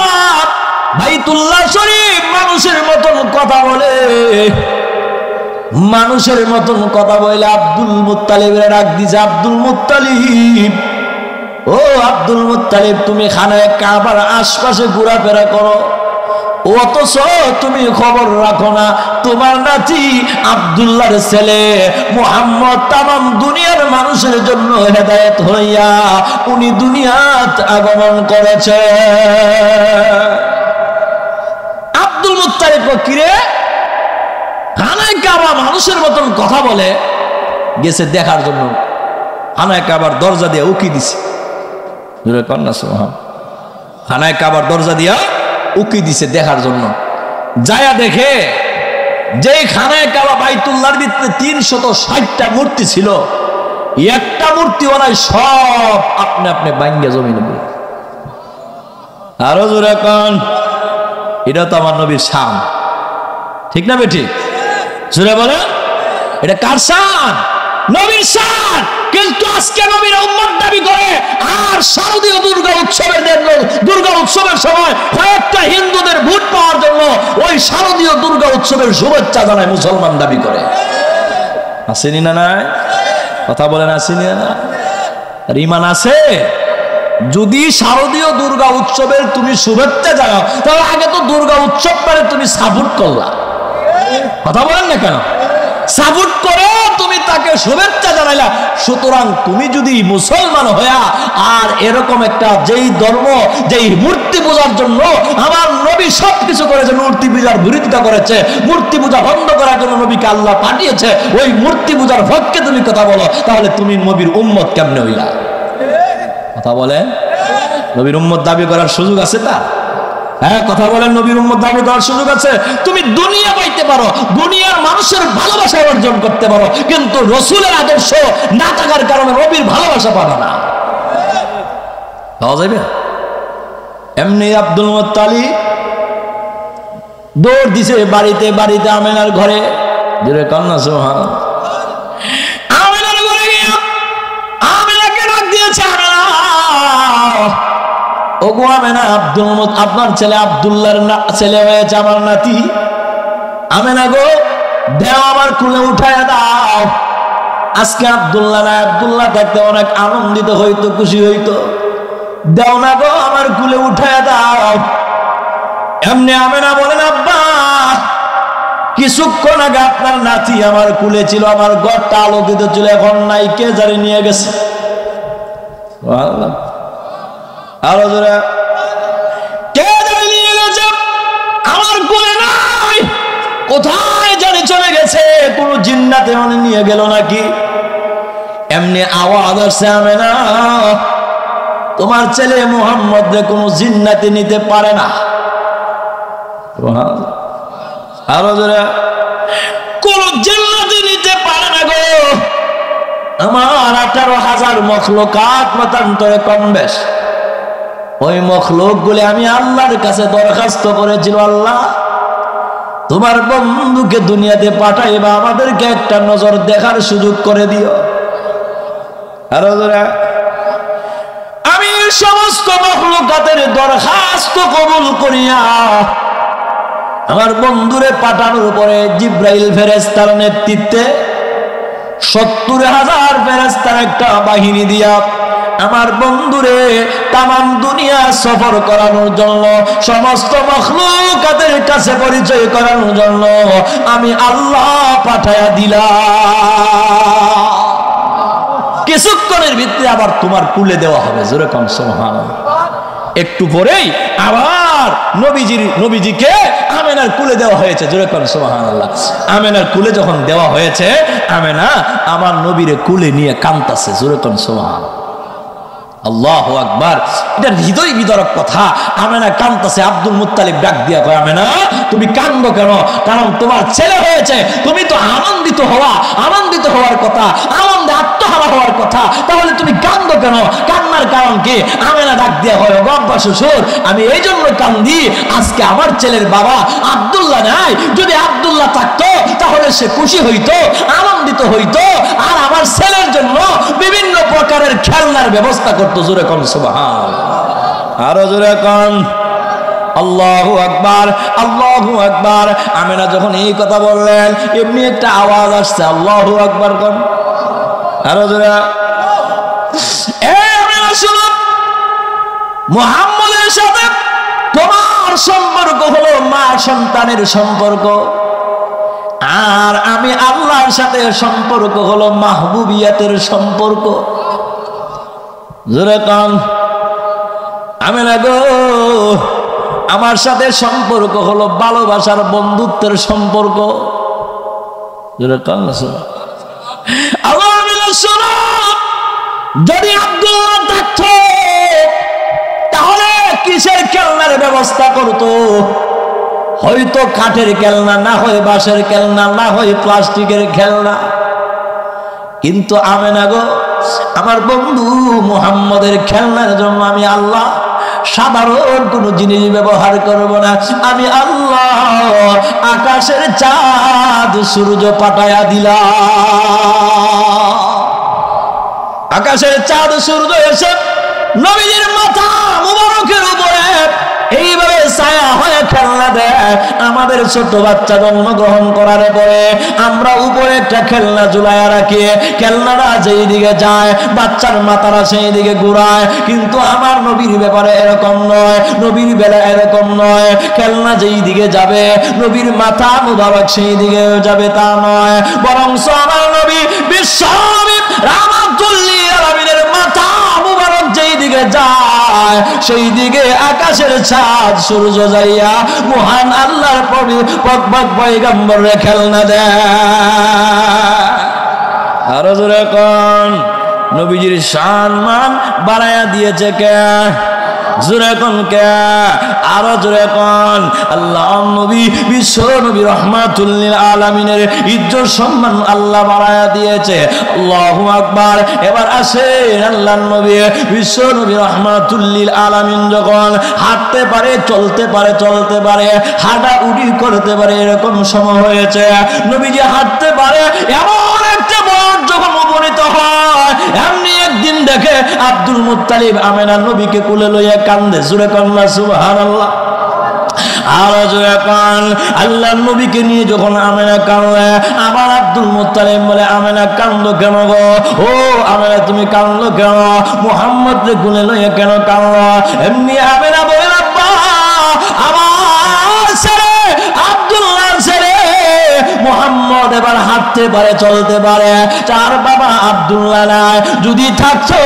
বাইতুল্লাহ শরীফ মানুষের মতন কথা বলে। মানুষের মতন কথা বলে আব্দুল মুত্তালিবের ডাক দিছে, আব্দুল মুত্তালিব, ও আব্দুল মুত্তালিব, তুমি খানায়ে কাবার আশপাশে ঘোরাফেরা করো, অথচ তুমি খবর রাখো না তোমার নাতি আব্দুল্লাহর ছেলে মুহাম্মদ তামাম দুনিয়ার মানুষের জন্য হেদায়েত হইয়া উনি দুনিয়াত আগমন করেছে। আব্দুল মুত্তালিব কিরে খানায়ে কাবা মানুষের মতন কথা বলে, গেছে দেখার জন্য, খানায়ে কাবার দরজা দিয়ে উকি দিছে। খানায়ে কাবার দরজা দিয়া উকি দিছে দেখার জন্য। যায়া দেখে যেই খানায়ে কাবা বাইতুল্লাহর ভিতরে 360টা মূর্তি ছিল, একটা মূর্তি ওনায় সব আপনি আপনি ভাঙ্গা জমিনে পড়ে। আরো জোরে কোন। এটা তো আমার নবীর শান, ঠিক না বেঠিক? জোরে বলে। এটা কার শান? নবীর শান। কিন্তু আজকে নবীর উম্মত দাবি করে, আর শারদীয় দুর্গা উৎসবের সময় কয়েকটা হিন্দুদের ভোট পাওয়ার জন্য ওই শারদীয় দুর্গা উৎসবের শুভেচ্ছা জানায় মুসলমান দাবি করে। আসেনি না নাই? কথা বলেন আসেনি না? আর ঈমান আছে? যদি শারদীয় দুর্গা উৎসবের তুমি শুভেচ্ছা জানাও, তাহলে আগে তো দুর্গা উৎসব পরে তুমি সাপোর্ট করলা। কথা বলেন না কেন? সাপোর্ট করে তুমি তাকে শুভেচ্ছা জানাইলা। সুতরাং তুমি যদি মুসলমান হইয়া আর এরকম একটা যেই ধর্ম, যেই মূর্তি পূজার জন্য আমার নবী সবকিছু করেছে, মূর্তি পূজার বিরোধিতা করেছে, মূর্তি পূজা বন্ধ করার জন্য নবীকে আল্লাহ পাঠিয়েছে, ওই মূর্তি পূজার পক্ষে তুমি কথা বলো, তাহলে তুমি নবীর উম্মত কেমনে হইলা? কথা বলেন, নবীর উম্মত দাবি করার সুযোগ আছে তা? হ্যাঁ, কথা বলেন, নবীর উম্মত দাবি করার সুযোগ আছে। তুমি দুনিয়া পাইতে পারো, দুনিয়ার মানুষের ভালোবাসা অর্জন করতে পারো, কিন্তু রসুলের আদর্শ না থাকার কারণে নবীর ভালোবাসা পাবে না। পাওয়া যাবে? এমনি আব্দুল মুত্তালিব দৌড় দিছে বাড়িতে বাড়িতে আমেনার ঘরে, জোরে কান্না সুবহানাল্লাহ। আমেনার ঘরে গিয়ে আমেনাকে ডাক দিয়েছে, আমেনা, ওগো আমেনা, আপনার ছেলে আব্দুল্লাহর ছেলে হয়েছে, আমার নাতি। আমেনা গো, দেও আমার কুলে উঠায় দাও। আজকে আব্দুল্লাহ না, আব্দুল্লাহ থাকতে অনেক আনন্দিত হইতো, খুশি হইতো। দেও না গো, আমার কুলে উঠায় দাও। এমনি আমেনা বলেন, আব্বা, কিছুক্ষণ আগে আপনার নাতি আমার কুলে ছিল, আমার ঘরটা আলোকিত ছিল, এখন নাই, কে জানি নিয়ে গেছে। আরো জোরে, কে জানি নিয়ে গেছে, আমার কোলে নাই, কোথায় জানি চলে গেছে, কোন জিন্নাতে মনে নিয়ে গেল নাকি। এমনি আওয়াজ আসছে, আমেনা, তোমার ছেলে মুহাম্মদ রে কোন জিন্নাতে নিতে পারে না। আরো জোরে, কোন জিন্নাতে নিতে পারে না গো। আমার 18,000 মখলুকাত মতান্তরে কম বেশ, ওই মখলুক গুলি আমি আল্লাহর কাছে দরখাস্ত করেছিল, আল্লাহ তোমার বন্ধুকে দুনিয়াতে পাঠাইবা, আমাদেরকে একটা নজর দেখার সুযোগ করে দিও। আরো জোরে, আমি সমস্ত মখলুকাতের দরখাস্ত কবুল করিয়া আমার বন্ধুরে পাঠানোর পরে জিব্রাইল ফেরেশতার নেতৃত্বে 70,000 ফেরেশতার একটা বাহিনী দিয়া আমার বন্ধুরে তামাম দুনিয়া সফর করানোর জন্য, সমস্ত মখলুকাতের কাছে পরিচয় করানোর জন্য আমি আল্লাহ পাঠায়া দিলাম। কিছুক্ষণের ভিতরে আবার তোমার কুলে দেওয়া হবে, জোরে কোন সুবহানাল্লাহ। একটু পরেই আবার নবীজিকে আমেনার কুলে দেওয়া হয়েছে, জোরে কোন সুবহানাল্লাহ। আমেনার কুলে যখন দেওয়া হয়েছে, আমেনা আমার নবীরে কুলে নিয়ে কাঁদতাছে, জোরে কোন সুবহানাল্লাহ। আল্লাহু আকবার, এটা হৃদয় বিদারক কথা। আমেনা কাঁদতাছে, আব্দুল মুত্তালিব ডাক দিয়া কয়, আমেনা তুমি কাঁদো কেন? কারণ তোমার ছেলে হয়েছে, তুমি তো আনন্দিত হওয়ার কথা, আনন্দে আত্মহারা হওয়ার কথা, তাহলে তুমি কাঁদো কেন? কান্নার কারণ কি? আমেনা ডাক দিয়া কয়, আব্বা শ্বশুর, আমি এই জন্য কান্দি, আজকে আমার ছেলের বাবা আব্দুল্লাহ নাই, যদি আব্দুল্লাহ থাকতো তাহলে সে খুশি হইতো, আনন্দিত হইতো, আর আমার ছেলের জন্য বিভিন্ন প্রকারের খেলনার ব্যবস্থা করতো। জোরে কোন সুবহানাল্লাহ। আরো জোরে কোন আল্লাহু আকবার, আল্লাহু আকবার। আমেনা যখন এই কথা বললেন, এমনি একটা আওয়াজ আসছে, আল্লাহু আকবার কোন। আরো জোরে, আমেনা শুনো, মুহাম্মদের সাথে তোমার সম্পর্ক হলো মা সন্তানের সম্পর্ক, আর আমি আল্লাহর সাথে সম্পর্ক হলো মাহবুবিয়াতের সম্পর্ক। জোরে কান, আমেনা গো, আমার সাথে সম্পর্ক হলো ভালোবাসার বন্ধুত্বের সম্পর্ক। জোরে কান, শোনো, যদি আব্দুল্লাহ থাকতো তাহলে কিসের খেলনার ব্যবস্থা করতো? হয়তো কাঠের খেলনা, না হয় বাঁশের খেলনা, না হয় প্লাস্টিকের খেলনা। কিন্তু আমেনা গো, আমার বন্ধু মুহাম্মদের খেলনার জন্য আমি আল্লাহ সাধারণ কোন জিনিস ব্যবহার করব না, আমি আল্লাহ আকাশের চাঁদ সূর্য পাঠায়া দিলাম। আকাশের চাঁদ সূর্য এসে নবীজির মাথা মুবারকের উপরে এইভাবে ছায়া হয়ে খেলনা দেয়, আমাদের আমাদের ছোট বাচ্চা জন্মগ্রহণ করার পরে আমরা উপরে একটা খেলনা ঝুলাইয়া রাখি, খেলনাটা যেই দিকে যায় বাচ্চার মাথারা সেই দিকে ঘুরায়। কিন্তু আমার নবীর ব্যাপারে এরকম নয়, নবীর বেলা এরকম নয়। খেলনা যেই দিকে যাবে নবীর মাথা মুবারক সেই দিকে যাবে তা নয়, বরং আমার নবী বিশ্ব রাহমাতুল লিল আলামিনের মাথা মুবারক যেই দিকে যায় সেই দিকে আকাশের চাঁদ সূর্য যাইয়া মহান আল্লাহর পয়গম্বরের খেলনা দেয়। আরো জোরে কোন নবীজির সম্মান বাড়ায়া দিয়েছে কে? জোরে কোন কে? আরো জোরে কোন আল্লাহ নবী বিশ্ব নবী রাহমাতুল লিল আলামিনের ইজ্জত সম্মান আল্লাহ বাড়ায়া দিয়েছে। আল্লাহু আকবার। এবার আসেন আল্লাহর নবী বিশ্ব নবী রাহমাতুল লিল আলামিন যখন হাঁটতে পারে, চলতে পারে, হাঁটা উঠি করতে পারে, এরকম সময় হয়েছে নবীজি হাঁটতে পারে এমন একটা বয়স যখন উপনীত হয়, এমনি একদিন দেখে আব্দুল মুত্তালিব আমেনা নবীকে কোলে লইয়া কান্দে। জোরে কান্না সুবহানাল্লাহ। আর যখন আল্লাহর নবীকে নিয়ে যখন আমেনা কান্দে, আবার আব্দুল মুত্তালিব বলে আমেনা কান্দো কেন গো? ও আমেনা তুমি কান্দো কেন? মুহাম্মদ রে কোলে লইয়া কেন কান্দো? এমনি আমেনা বলে আব্বা আমার ছেলে আব্দুল্লাহ ছেলে মুহাম্মদ এবার হাঁটতে পারে, চলতে পারে, তার বাবা আব্দুল্লাহ নাই। যদি থাকতো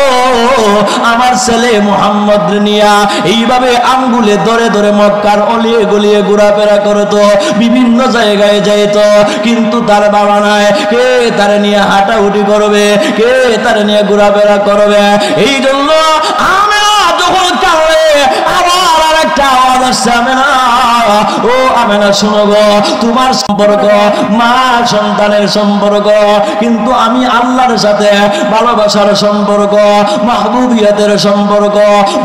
আমার ছেলে মুহাম্মদ নিয়া এইভাবে আঙ্গুলে ধরে ধরে মক্কার অলিয়ে গলিয়ে ঘোরাফেরা করতো, বিভিন্ন জায়গায় যাইতো, কিন্তু তার বাবা নাই। কে তার নিয়ে হাঁটাহুটি করবে? কে তার নিয়ে ঘোরাফেরা করবে? এই জন্য আমরা যখন কাঁদে আবার আরেকটা আওয়াজ আসছে, আমেনা ও আমেনা শুনো গো, তোমার সম্পর্ক মা সন্তানের সম্পর্ক, কিন্তু আমি আল্লাহর সাথে ভালোবাসার সম্পর্ক, মাহবুবিয়তের সম্পর্ক,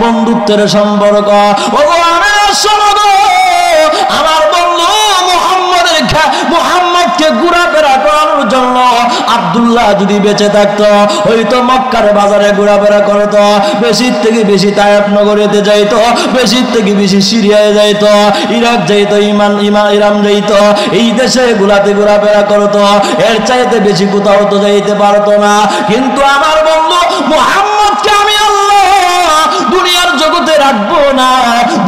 বন্ধুত্বের সম্পর্ক। ও আমেনা শুনো গো, আমার বন্ধু মুহাম্মদকে ঘোরাফেরা করানোর জন্য আব্দুল্লাহ যদি বেঁচে থাকতো হয়তো মক্কার বাজারে ঘোরাফেরা করতো, বেশির থেকে বেশি তায়েফ নগরীতে যাইতো, বেশির থেকে বেশি সিরিয়ায় যাইতো, ইরাক যাইতো, ইরাম যাইতো, এই দেশে গুলাতে ঘোরাফেরা করতো, এর চাইতে বেশি কোথাও তো যাইতে পারতো না। কিন্তু আমার বন্ধু মুহাম্মদকে আমি আল্লাহ দুনিয়ার জগতে রাখবো না,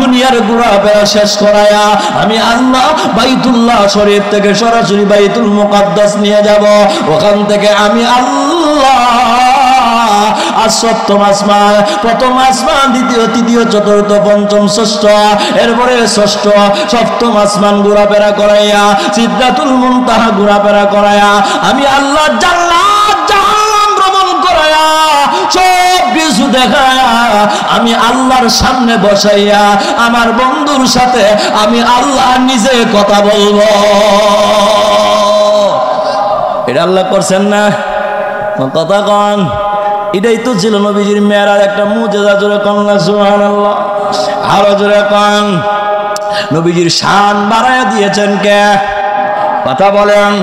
দুনিয়ার ঘোরাফেরা শেষ করায়া আমি আল্লাহ বাইতুল্লাহ শরীফ থেকে সরাসরি বাইতুল মুকাদ্দাস নিয়ে যাব। ওখান থেকে আমি আল্লাহ আর সপ্তম আসমান, প্রথম আসমান, দ্বিতীয়, তৃতীয়, চতুর্থ, পঞ্চম, ষষ্ঠ, এরপরে ষষ্ঠ, সপ্তম আসমান ঘোরাফেরা করাইয়া সিদরাতুল মুনতাহা ঘোরাফেরা করাইয়া আমি আল্লাহ জান্নাত জাহান্নাম ভ্রমণ করাইয়া সব কিছু দেখায়া আমি আল্লাহর সামনে বসাইয়া আমার বন্ধুর সাথে আমি আল্লাহ নিজে কথা বলবো। এটা আল্লাহ করছেন না? কথা কন। এটাই তো ছিল নবীজির মেরাজ, একটা মুজিজা। জোরে কন্যা সুবহানাল্লাহ। আরো জোরে কন। নবীজির শান বাড়ায়া দিয়েছেন কে? কথা বলেন।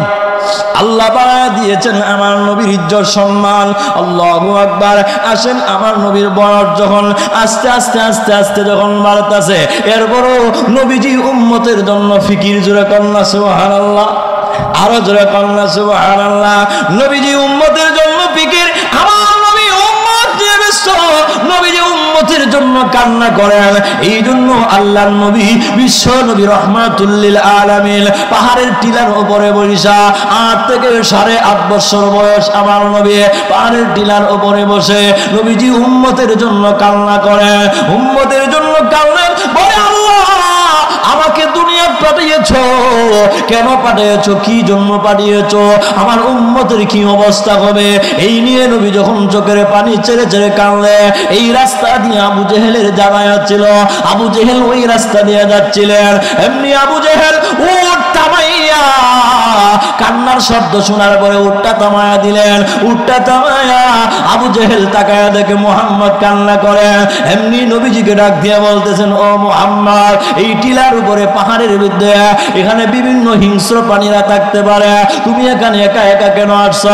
আল্লাহ বাড়ায়া দিয়েছেন আমার নবীর ইজ্জত সম্মান। আল্লাহু আকবার। আসেন আমার নবীর বয়স যখন আস্তে আস্তে আস্তে আস্তে যখন বাড়তেছে, এরপরও নবীজি উম্মতের জন্য ফিকির। জোরে কন্যা সুবহানাল্লাহ। আরো জোরে কন্যা সুবহানাল্লাহ। নবীজি উম্মতের জন্য ফিকির। আমার নবী উম্মত নিয়ে ব্যস্ত, নবীজি উম্মতের জন্য কান্না করেন। এই জন্য আল্লাহর নবী বিশ্ব নবী রাহমাতুল লিল আলামিন পাহাড়ের টিলার উপরে বসা 8 থেকে 8.5 বছর বয়স আমার নবী পাহাড়ের টিলার উপরে বসে নবীজি উম্মতের জন্য কান্না করেন। উম্মতের জন্য কান্না বলে, আল্লাহ আমাকে দুনিয়া পাঠিয়েছো, কেন পাঠিয়েছো? কি জন্য পাঠিয়েছো? আমার উম্মতের কি অবস্থা হবে? এই নিয়ে নবী যখন চোখের পানি ছেড়ে ছেড়ে কাঁদলে, এই রাস্তা দিয়ে আবু জেহেলের জামায়াত ছিল, আবু জেহেল ওই রাস্তা দিয়ে যাচ্ছিলেন। এমনি আবু জেহেল উট থামাইয়া, কান্নার শব্দ শোনার পরে উটটা থামায়া দিলেন। উটটা থামায়া আবু জেহেল তাকায়া দেখে মুহাম্মদ কান্না করেন। এমনি নবীজিকে ডাক দিয়ে বলতেছেন, ও মুহাম্মদ, এই টিলার উপরে পাহাড়ের মধ্যে এখানে বিভিন্ন হিংস্র প্রাণীরা থাকতে পারে, তুমি এখানে একা একা কেন আসছ?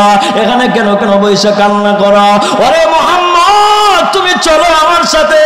এখানে কেন কেন বসে কান্না করো? ওরে মুহাম্মদ, তুমি তুমি চলো আমার সাথে,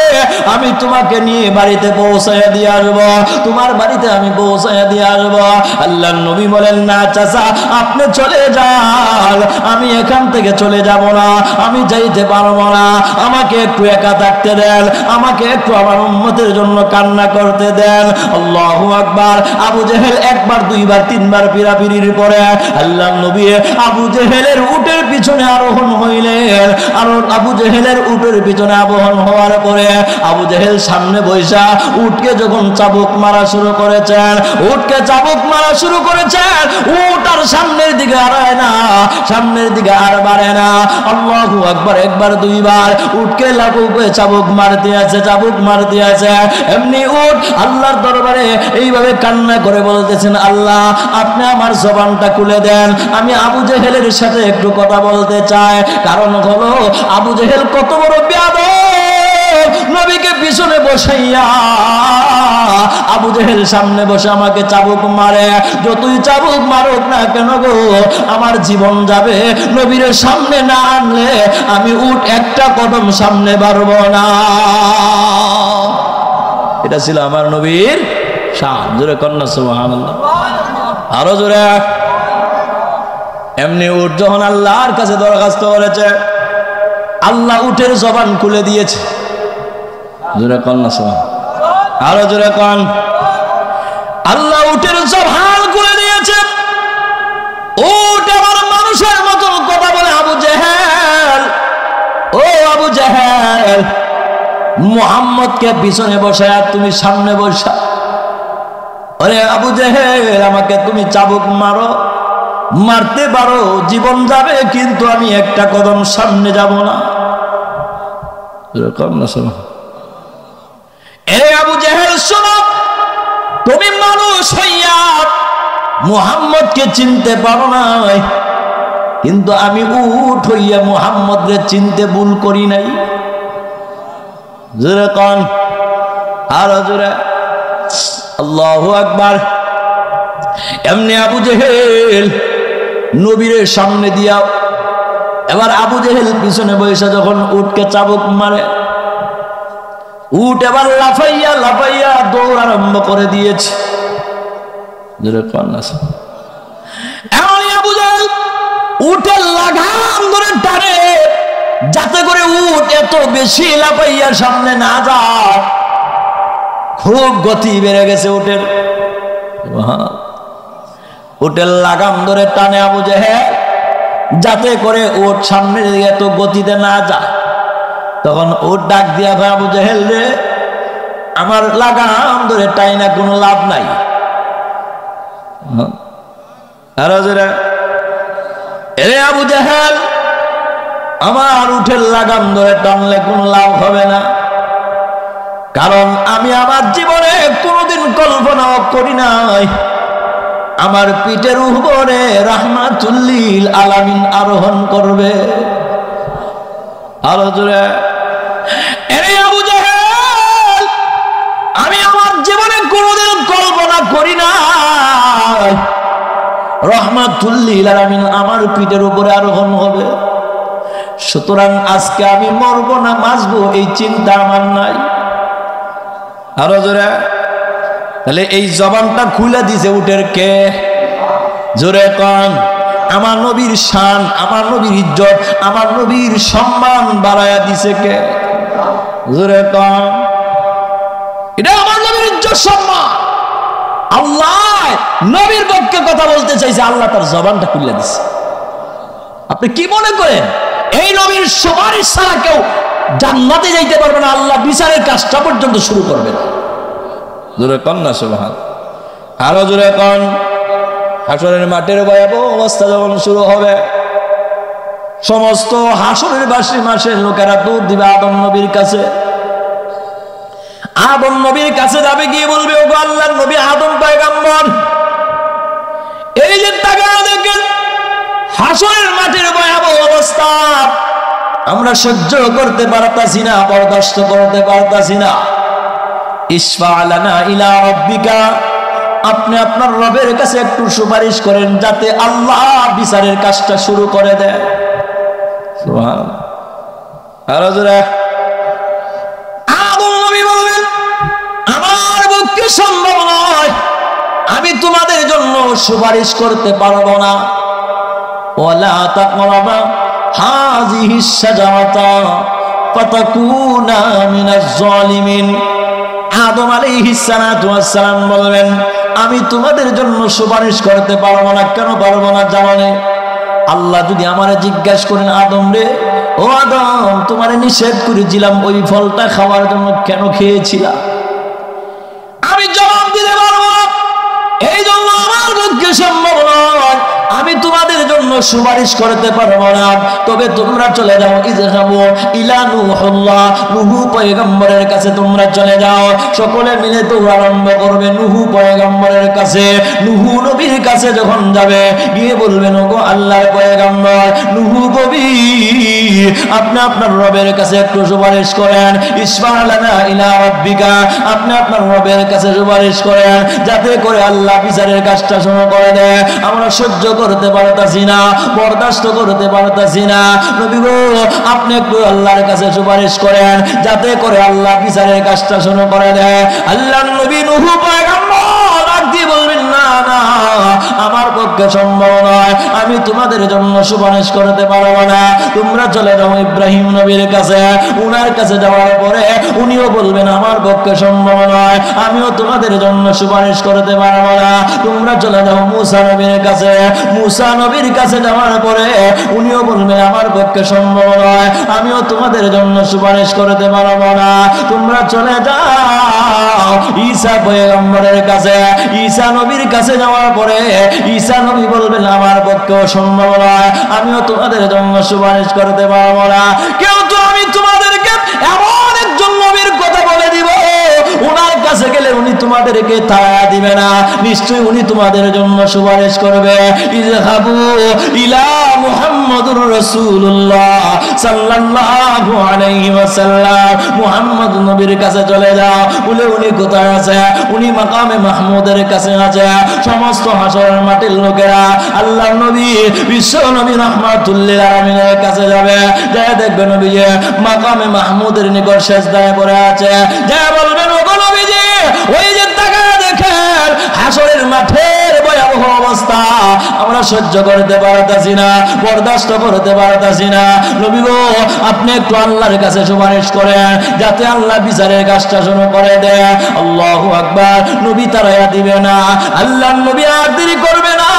আমি তোমাকে নিয়ে বাড়িতে পৌঁছাইয়া দিয়ে আসবো, তোমার বাড়িতে আমি পৌঁছাইয়া দিয়ে আসবো। আল্লাহর নবী বলেন, না চাচা আপনি চলে যান, আমি এখান থেকে চলে যাব না, আমি যাইতে পারবো না, আমাকে একটু একা থাকতে দেন, আমাকে একটু আমার উম্মতের জন্য কান্না করতে দেন। আল্লাহু আকবার। আবু জেহেল একবার দুইবার তিনবার পিরাপিরির পরে আল্লাহর নবী আবু জেহেলের উটের পিছনে আরোহণ হইলেন। আর আবু জেহেলের উটের পিছনে আরোহণ হওয়ার পরে আবু জেহেল সামনে বৈশা উটকে যখন চাবুক মারা শুরু করেছেন, উটকে চাবুক মারা শুরু করেছেন, উট আর সামনের দিকে আড়ায় না, সামনের দিকে আর বাড়ে না। আল্লাহু আকবার। একবার দুইবার উটকে লাগুকে চাবুক মারতে আছে, চাবুক মারতে আছে। এমনি উট আল্লাহর দরবারে এইভাবে কান্না করে বলতেছেন, আল্লাহ আপনি আমার জবানটা খুলে দেন, আমি আবু জেহেলের সাথে একটু কথা বলতে চাই। কারণ হলো আবু জেহেল কত বড় বেয়াদব, নবীকে পিছনে বসাইয়া আবু জেহেল সামনে বসে আমাকে চাবুক মারে। যতই চাবুক মারুক না কেন গো, আমার জীবন যাবে, নবীর সামনে না আনলে আমি উঠ একটা কদম সামনে বাড়ব না। এটা ছিল আমার নবীর শান। জোরে কন্যা সুবহানাল্লাহ, আরো জোরে। এমনি উট যখন আল্লাহর কাছে দরখাস্ত করেছে, আল্লাহ উটের জবান খুলে দিয়েছে। জোরে কন্যা সুবহানাল্লাহ, আরো জোরে কন। আল্লাহ উটের জবান খুলে দিয়েছে। উট আমার মানুষের মতন কথা বলে, আবু জেহেল, ও আবু জেহেল, মুহাম্মদকে পিছনে বসায় আর তুমি সামনে বসা। আরে আবু জেহেল, আমাকে তুমি চাবুক মারো, মারতে পারো, জীবন যাবে, কিন্তু আমি একটা কদম সামনে যাব না। এরকম না শোনো, এ আবু জেহেল শোনো, তুমি মানুষ হইয়া মুহাম্মদকে চিনতে পারো না, কিন্তু আমি উট হইয়া মুহাম্মদকে চিনতে ভুল করি নাই। জোরে কন, আরো জোরে। আল্লাহু আকবার। এমনি আবু জেহেল নবীর সামনে দিয়া, এবার আবু জেহেল পিছনে বসে যখন উটকে চাবুক মারে, উট এবার লাফাইয়া লাফাইয়া দৌড় আরম্ভ করে দিয়েছে। আবু জেহেল উটের লাগাম ধরে টানে, যাতে করে উট এত বেশি লাফাইয়া সামনে না যায়। খুব গতি বেড়ে গেছে উটের, উটের লাগাম ধরে টানে আবু জেহেল, যাতে করে উট সামনের দিকে এত গতিতে না যায়। তখন উট ডাক দিয়া, ভাই আবু জেহেল রে, আমার লাগাম ধরে টাইনা কোনো লাভ নাই। এরে আবু জেহেল, আমার উটের লাগাম ধরে টানলে কোনো লাভ হবে না, কারণ আমি আমার জীবনে কোনোদিন কল্পনাও করি নাই আমার পিঠের উপরে রাহমাতুল লিল আলামিন আরোহণ করবে। আরো জোরে। এরে আবু জেহেল, আমি আমার জীবনে কোনোদিন কল্পনা করি না রাহমাতুল লিল আলামিন আমার পিঠের উপরে আরোহণ হবে। সুতরাং আজকে আমি মরবো না বাঁচবো এই চিন্তা আমার নাই। আরো জোরে। তাহলে এই জবানটা খুলে দিছে উটের কে? জোরে কন। আমার নবীর শান, আমার নবীর ইজ্জত, আমার নবীর সম্মান বাড়ায়া দিছে কে? জোরে কন। এটা আমার নবীর ইজ্জত সম্মান। আল্লাহ নবীর পক্ষে কথা বলতে চাইছে, আল্লাহ তার জবানটা খুলে দিছে। আপনি কি মনে করেন এই নবীর সুপারিশ ছাড়া কেউ জান্নাতে যাইতে পারবে না? আল্লাহ বিচারের কাজটা পর্যন্ত শুরু করবে না। জোরে কন না সুবহান। আরো জোরে কন। হাসরের মাঠের ভয়াবহ অবস্থা যখন শুরু হবে, সমস্ত হাসরের বাসী মাসের লোকেরা দৌড় দিবে আদম নবীর কাছে। আদম নবীর কাছে যাবে, গিয়ে বলবে, ওগো আল্লাহর নবী আদম পয়গম্বর, এই যে টাকা দেখেন হাসরের মাঠের ভয়াবহ অবস্থা, আমরা সহ্য করতে পারতাছি না, বরদাস্ত করতে পারতাছি না। ইশফা লানা ইলা রাব্বিকা, আপনি আপনার রবের কাছে একটু সুপারিশ করেন যাতে আল্লাহ বিচারের কাজটা শুরু করে দেয়। সুবহানাল্লাহ। আর জোরে সুপারিশ করতে পারবো না। ওয়ালা তাকরাবা হাযিহিস শাজারাতা ফাতাকুনা মিনাজ জালিমিন। আদম আলাইহিস সালাতু ওয়াস সালাম বললেন, আমি তোমাদের জন্য সুপারিশ করতে পারবো না। কেন পারবো না জানেন? আল্লাহ যদি আমারে জিজ্ঞাসা করেন, আদম রে, ও আদম, তোমারে নিষেধ করেছিলাম ওই ফলটা খাওয়ার জন্য, কেন খেয়েছিলা? আমি জবাব দিতে পারবো না। এই জন্য আমার পক্ষে সম্ভব নয়, আমি তোমাদের জন্য সুপারিশ করতে পারবো না। তবে তোমরা চলে যাও, ইযহাবু ইলা নূহুল্লাহ, নূহ পয়গম্বরের কাছে তোমরা চলে যাও। সকলে মিলে দৌড় আরম্ভ করবে নূহ পয়গম্বরের কাছে। নূহ নবীর কাছে যখন যাবে, গিয়ে বলবেন, ওগো আল্লাহর পয়গম্বর নূহ কবি, আপনি আপনার রবের কাছে একটু সুপারিশ করেন। ইশফা লানা ইলা রাব্বিকা, আপনি আপনার রবের কাছে সুপারিশ করেন, যাতে করে আল্লাহ বিচারের কাজটা শুরু করে দেয়। আমরা সহ্য করতে পারতাছি না, বরদাস্ত করতে পারতাছি না। নবী গো, আপনি একটু আল্লাহর কাছে সুপারিশ করেন, যাতে করে আল্লাহ বিচারের কাজটা শুরু করে দেয়। আল্লাহর নবী নূহ পয়গম্বর ডাক দিয়ে বলবেন, না না, আমার পক্ষে সম্ভব নয়, আমি তোমাদের জন্য সুপারিশ করতে পারবো না। তোমরা চলে যাও ইব্রাহিম নবীর কাছে। উনার কাছে যাওয়ার পরে উনিও বলবেন, আমার পক্ষে সম্ভব নয়, আমিও তোমাদের জন্য সুপারিশ করতে পারবো না। তোমরা চলে যাও মূসা নবীর কাছে। মূসা নবীর কাছে যাওয়ার পরে উনিও বলবেন, আমার পক্ষে সম্ভব নয়, আমিও তোমাদের জন্য সুপারিশ করতে পারবো না। তোমরা চলে যাও ঈসা পয়গম্বরের কাছে। ঈসা নবীর কাছে যাওয়ার পরে ঈসা নবী বলবেন, আমার পক্ষে সম্ভব নয়, আমিও তোমাদের জন্য সুপারিশ করতে পারবো না। কেউ তো আমি তোমাদেরকে এমন একজন নবীর কথা বলে দিব, উনার কাছে গেলে উনি তোমাদেরকে তাড়া দিবে না, নিশ্চয়ই উনি তোমাদের জন্য সুপারিশ করবে। ইযহাবু ইলা মুহাম্মাদুর রাসূলুল্লাহ সাল্লাল্লাহু আলাইহি ওয়াসাল্লাম, মুহাম্মদ নবীর কাছে চলে যাও। বলে উনি কোথায় আছে? উনি মাকামে মাহমুদের কাছে আছে। সমস্ত হাসরের মাটির লোকেরা আল্লাহর নবী বিশ্ব নবী রাহমাতুল্লিল আলামিনের কাছে যাবে। যায় দেখবে নবী যে মাকামে মাহমুদের নিকট সিজদায় পড়ে আছে। যায় বলবেন, ওগো নবীজি, ওই যে তাকায় দেখেন হাসরের মাঠের ভয়াবহ অবস্থা, আমরা সহ্য করতে পারতাছি না, বরদাস্ত করতে পারতাছি না। নবী গো, আপনি একটু আল্লাহর কাছে সুপারিশ করেন, যাতে আল্লাহ বিচারের কাজটা শুরু করে দেয়। আল্লাহু আকবার। নবী তারাইয়া দিবে না, আল্লাহর নবী আর দেরি করবে না।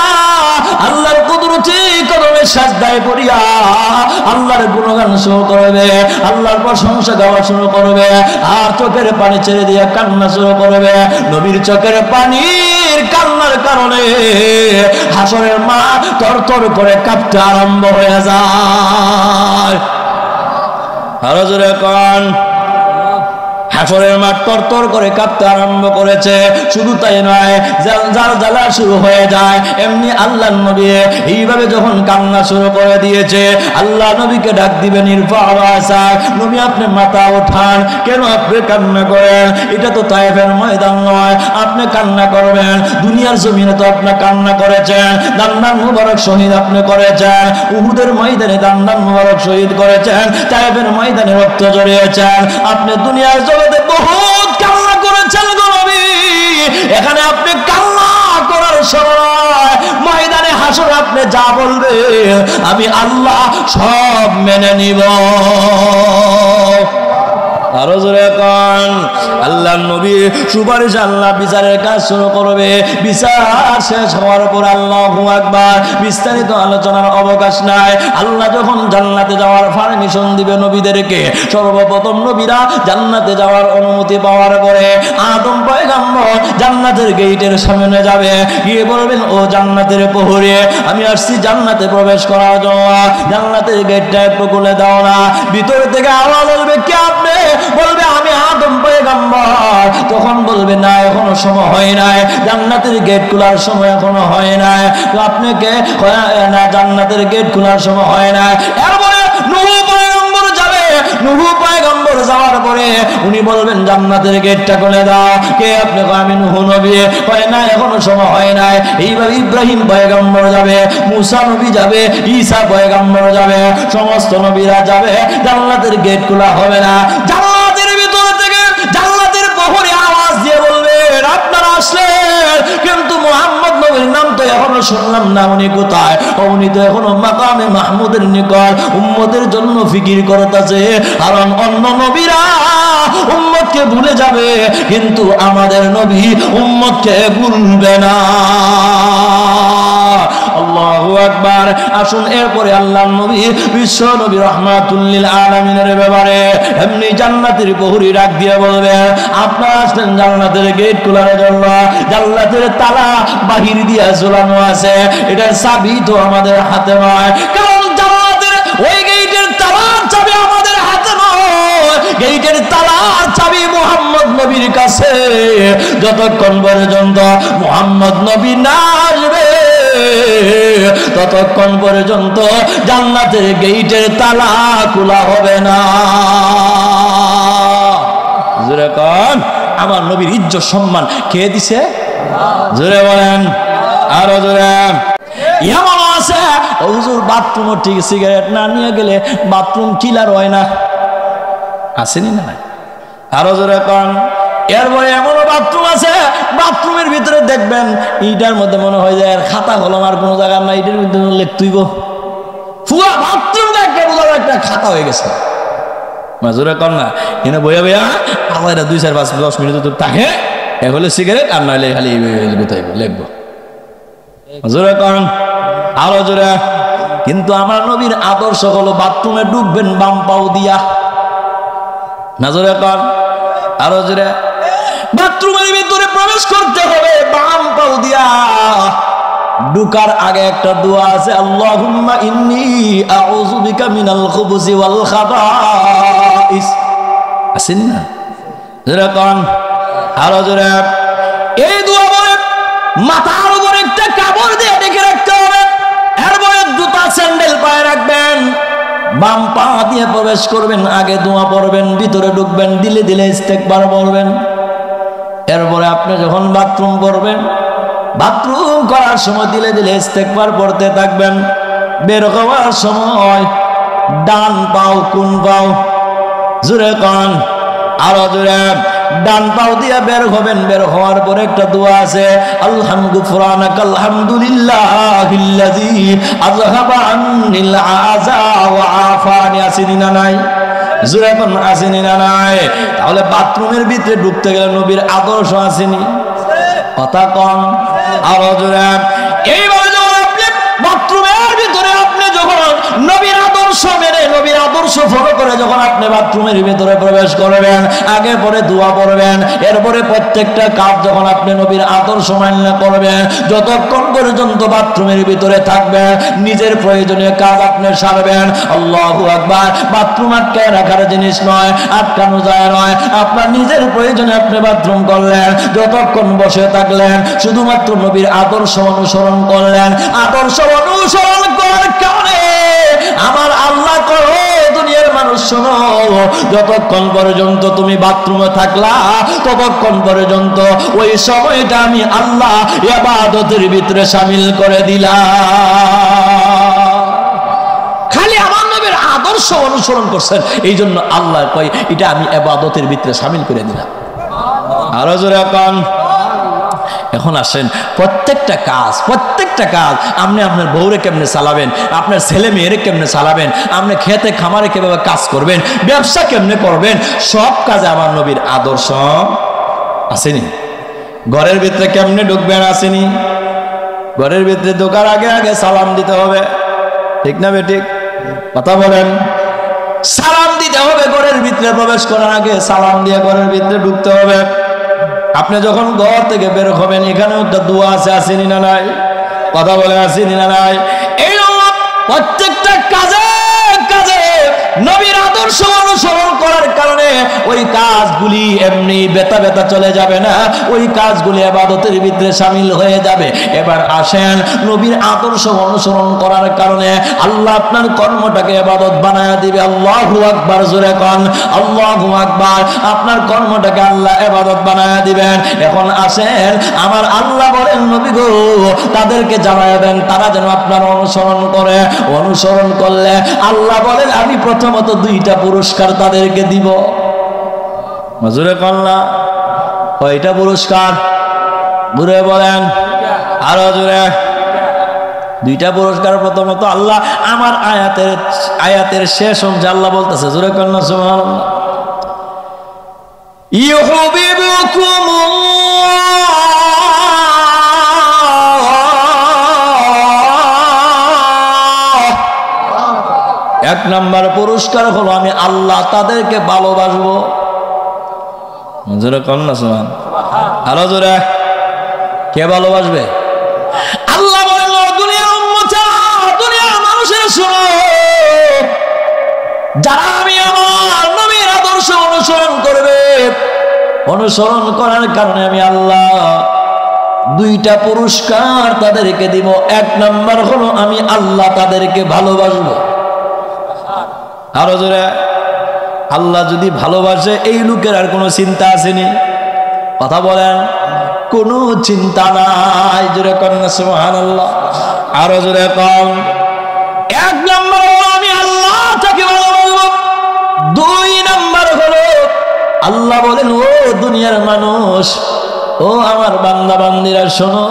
আল্লাহর কুদরতি কদমে সাজদায় পড়িয়া আল্লাহর গুণগান শুরু করবে, আল্লাহর প্রশংসা গাওয়া শুরু করবে, আর চোখের পানি ছেড়ে দিয়ে কান্না শুরু করবে। নবীর চোখের পানির কান্নার কারণে হাসরের মা তরতর করে কাঁপতে আরম্ভ হয়ে যায়। আরো জোরে কোন, হাসরের মাঠ তরতর করে কাঁপতে আরম্ভ করেছে। শুধু তাই নয়, জ্বালা শুরু হয়ে যায়। এমনি আল্লাহর নবী এইভাবে যখন কান্না শুরু করে দিয়েছে, আল্লাহ নবীকে ডাক দিবেন, ইরফা রাসাক, নবী আপনি মাথা ওঠান। কেন আপনি কান্না করেন? এটা তো তায়েফের ময়দান নয়, আপনি কান্না করবেন। দুনিয়ার জমিনে তো আপনি কান্না করেছেন, দান্দান মুবারক শহীদ আপনি করেছেন, উহুদের ময়দানে দান্দান মুবারক শহীদ করেছেন, তায়েফের ময়দানে রক্ত ঝরিয়েছেন। আপনি দুনিয়ার জগতে বহুত কান্না করেছেন গো নবী, এখানে আপনি কান্না করার সময় ময়দানে হাসর আপনি যা বলবে আমি আল্লাহ সব মেনে নিব। আরো জোরে কোন, আল্লাহর নবী সুপারিশ, আল্লাহ বিচারের কাজ শুরু করবে। বিচার শেষ হওয়ার পর আল্লাহু আকবার, বিস্তারিত আলোচনার অবকাশ নাই। আল্লাহ যখন জান্নাতে যাওয়ার পারমিশন দিবে নবীদেরকে, সর্বপ্রথম নবীরা জান্নাতে যাওয়ার অনুমতি পাওয়ার পরে আদম পয়গম্বর জান্নাতের গেটের সামনে যাবে, গিয়ে বলবেন, ও জান্নাতের প্রহরী, আমি আসছি জান্নাতে প্রবেশ করার জন্য, জান্নাতের গেটটা একটু খুলে দাও না। ভিতর থেকে আওয়াজ আসবে, কে আপনি? বলবে, আমি আদম পয়গম্বর। তখন বলবে, না, এখনো সময় হয় নাই, জান্নাতের গেট খোলার সময় এখনো হয় নাই। তো আপনাকে না, জান্নাতের গেট খোলার সময় হয় নাই। এরপরে নূহ পয়গম্বর যাবে। নূহ পয়গম্বর যাওয়ার পরে উনি বলবেন, জান্নাতের গেটটা খুলে দাও। কে আপনি? আমি নূহ নবী। হয় না, এখনো সময় হয় নাই। এইভাবে ইব্রাহিম পয়গম্বর যাবে, মূসা নবী যাবে, ঈসা পয়গম্বর যাবে, সমস্ত নবীরা যাবে। জান্নাতের গেট খোলা হবে না। জান্নাতের ভিতর থেকে জান্নাতের প্রহরী আওয়াজ দিয়ে বলবে, আপনারা আসলেন, কিন্তু মুহাম্মদ নবীর নাম তো শুনলাম না উনি কোথায়? উনি তো এখনো মাকামে মাহমুদের নিকট উম্মতের জন্য ফিকির করতেছে। কারণ অন্য নবীরা উম্মতকে ভুলে যাবে, কিন্তু আমাদের নবী উম্মতকে ভুলবে না। আল্লাহু আকবার। আসুন এরপরে আল্লাহর নবী বিশ্ব নবী রাহমাতুল লিল আলামিনের ব্যাপারে এমনি জান্নাতের প্রহরী ডাক দিয়ে বলবেন, আপনারা আসলেন জান্নাতের গেট খোলার জন্য, জান্নাতের তালা বাহির দিয়ে ঝোলানো আছে, এটার চাবি তো আমাদের হাতে নয়, কারণ জান্নাতের ওই গেটের তালার চাবি আমাদের হাতে নয়, গেটের তালার চাবি মুহাম্মদ নবীর কাছে। যতক্ষণ পর্যন্ত মুহাম্মদ নবী না আসবে ততক্ষণ পর্যন্ত জান্নাতের গেটের তালা খোলা হবে না। জোরে কোন আমার নবীর ইজ্জত সম্মান কে দিছে? জোরে বলেন, আরো জোরে। এমন আছে হুজুর বাথরুম ঠিক সিগারেট না নিয়ে গেলে বাথরুম কিলার হয় না, আসেনি না? আরো জোরে কোন। এরপরে এমন বাথরুম আছে বাথরুমের ভিতরে দেখবেন এইটার মধ্যে মনে হয় যে খাতা কলম আর কোনো জায়গা নাই, এটার মধ্যে লিখতেইব পুরো বাথরুম দেখে বোঝা একটা খাতা হয়ে গেছে। জোরে কর না, এনে বইয়া বইয়া আবার 2, 4, 5, 10 মিনিট তাকে এ হলে সিগারেট আর নইলে খালি লিখবো। জোরে কর, আরো জোরে। কিন্তু আমার নবীর আদর্শ হলো বাথরুমে ঢুকবেন বাম পাও দিয়া। না জোরে কর, আরো জোরে। বাথরুমের ভিতরে প্রবেশ করতে হবে বাম পাও দিয়া। ঢুকার আগে একটা দোয়া আছে, আল্লাহুম্মা ইন্নী আউযু বিকা মিনাল খুবুসি ওয়াল খাবাইস। আছেন না? জোরে কোন, আরো জোরে। এই দোয়া বলে মাথার উপরে একটা কাপড় দিয়ে ঢেকে রাখতে হবে। এরপরে জুতা স্যান্ডেল পায়ে রাখবেন, বাম পা দিয়ে প্রবেশ করবেন, আগে দোয়া পড়বেন, ভিতরে ঢুকবেন, দিলে দিলে ইস্তেগফার পড়বেন। এরপরে আপনি যখন বাথরুম করবেন, বাথরুম করার সময় দিলে দিলে ইস্তেগফার পড়তে থাকবেন। বের হওয়ার সময় ডান পাও কোন পাও? জোরে কোন, আরো জোরে। ডান পাও দিয়ে বের হবেন। বের হওয়ার পরে একটা দোয়া আছে, আলহামদুলিল্লাহ আলহামদুলিল্লাহিল্লাযী আযহাবা আন্নিল আযা ওয়া আফানি। আসেনি না নাই? জোরে কোন, আসেনি না নাই? তাহলে বাথরুমের ভিতরে ঢুকতে গেলে নবীর আদর্শ আসেনি? কথা কম, আরো জোরে। এইভাবে যখন আপনি বাথরুমের ভিতরে আপনি যখন নবীর আদর্শ মেনে নবীর আদর্শ ফলো করে যখন আপনি বাথরুমের ভিতরে প্রবেশ করবেন, আগে পরে দোয়া পড়বেন, এরপরে প্রত্যেকটা কাজ যখন আপনি নবীর আদর্শ মান্য করবেন, যতক্ষণ পর্যন্ত বাথরুমের ভিতরে থাকবেন নিজের প্রয়োজনীয় কাজ আপনি সারবেন। আল্লাহু আকবার। বাথরুম আটকায় রাখার জিনিস নয়, আটকানো যায় নয়। আপনার নিজের প্রয়োজনে আপনি বাথরুম করলেন, যতক্ষণ বসে থাকলেন শুধুমাত্র নবীর আদর্শ অনুসরণ করলেন। আদর্শ অনুসরণ করার কারণে আমার আল্লাহ করো দুনিয়ার মানুষ শোনো, যতক্ষণ পর্যন্ত তুমি বাথরুমে থাকলা ততক্ষণ পর্যন্ত ওই সময়টা আমি আল্লাহ ইবাদতের ভিতরে শামিল করে দিলাম। খালি আমার নবীর আদর্শ অনুসরণ করছেন, এই জন্য আল্লাহ কয় এটা আমি ইবাদতের ভিতরে শামিল করে দিলাম। আরো জোরে কান। এখন আসেন প্রত্যেকটা কাজ আপনি আপনার বউরে কেমনে চালাবেন, আপনার ছেলে মেয়েরে কেমনে চালাবেন, আপনি খেতে খামারে কিভাবে কাজ করবেন, ব্যবসা কেমনে করবেন, সব কাজে আমার নবীর আদর্শ আসেনি। ঘরের ভিতরে কেমনে ঢুকবেন আসেনি। ঘরের ভিতরে ঢোকার আগে আগে সালাম দিতে হবে, ঠিক না বেঠিক? কথা বলেন। সালাম দিতে হবে, ঘরের ভিতরে প্রবেশ করার আগে সালাম দিয়ে ঘরের ভিতরে ঢুকতে হবে। আপনি যখন ঘর থেকে বের হবেন এখানেও একটা দোয়া আছে, আসেনি না নাই? কথা বলে, আসেনি না নাই? এই প্রত্যেকটা কাজে নবীর আদর্শ অনুসরণ করার কারণে ওই কাজগুলি এমনি বেতা বেতা চলে যাবে না, ওই কাজগুলি ইবাদতের ভিতরে শামিল হয়ে যাবে। এবার আসেন নবীর আদর্শ অনুসরণ করার কারণে আল্লাহ আপনার কর্মটাকে ইবাদত বানায়া দিবে। আল্লাহু আকবার। জোরে কোন, আল্লাহু আকবার। আপনার কর্মটাকে আল্লাহ ইবাদত বানায়া দিবেন। এখন আসেন আমার আল্লাহ বলেন নবী গো তাদেরকে জানায়া দেন তারা যেন আপনার অনুসরণ করে। অনুসরণ করলে আল্লাহ বলেন আমি প্রথমত 2টা পুরস্কার তাদেরকে দিব। জোরে কন্যা, কয়টা পুরস্কার? ঘুরে বলেন, আরো জোরে। দুইটা পুরস্কার। প্রথমত আল্লাহ আমার আয়াতের শেষ অংশে আল্লাহ বলতেছে, জোরে কন্যা সুবহানাল্লাহ, এক নাম্বার পুরস্কার হলো আমি আল্লাহ তাদেরকে ভালোবাসবো। জোরে কন্যা সুবহানাল্লাহ, আরো জোরে। কে ভালোবাসবে? আল্লাহ বলেন, দুনিয়ার উম্মতা, দুনিয়ার মানুষের শোনো, যারা আমি আমার নবীর আদর্শ অনুসরণ করবে, অনুসরণ করার কারণে আমি আল্লাহ দুইটা পুরস্কার তাদেরকে দিব। এক নাম্বার হলো আমি আল্লাহ তাদেরকে ভালোবাসবো। আরো জোরে। আল্লাহ যদি ভালোবাসে, এই লোকের আর কোনো চিন্তা আসেনি? কথা বলেন, কোনো চিন্তা নাই। জোরে কন্যা সুবহানাল্লাহ, আরো জোরে কম। এক নাম্বার হলো আমি আল্লাহ তাকে ভালোবাসবো। দুই নাম্বার হলো আল্লাহ বলেন, ও দুনিয়ার মানুষ, ও আমার বান্দা বান্দিরা শোনো,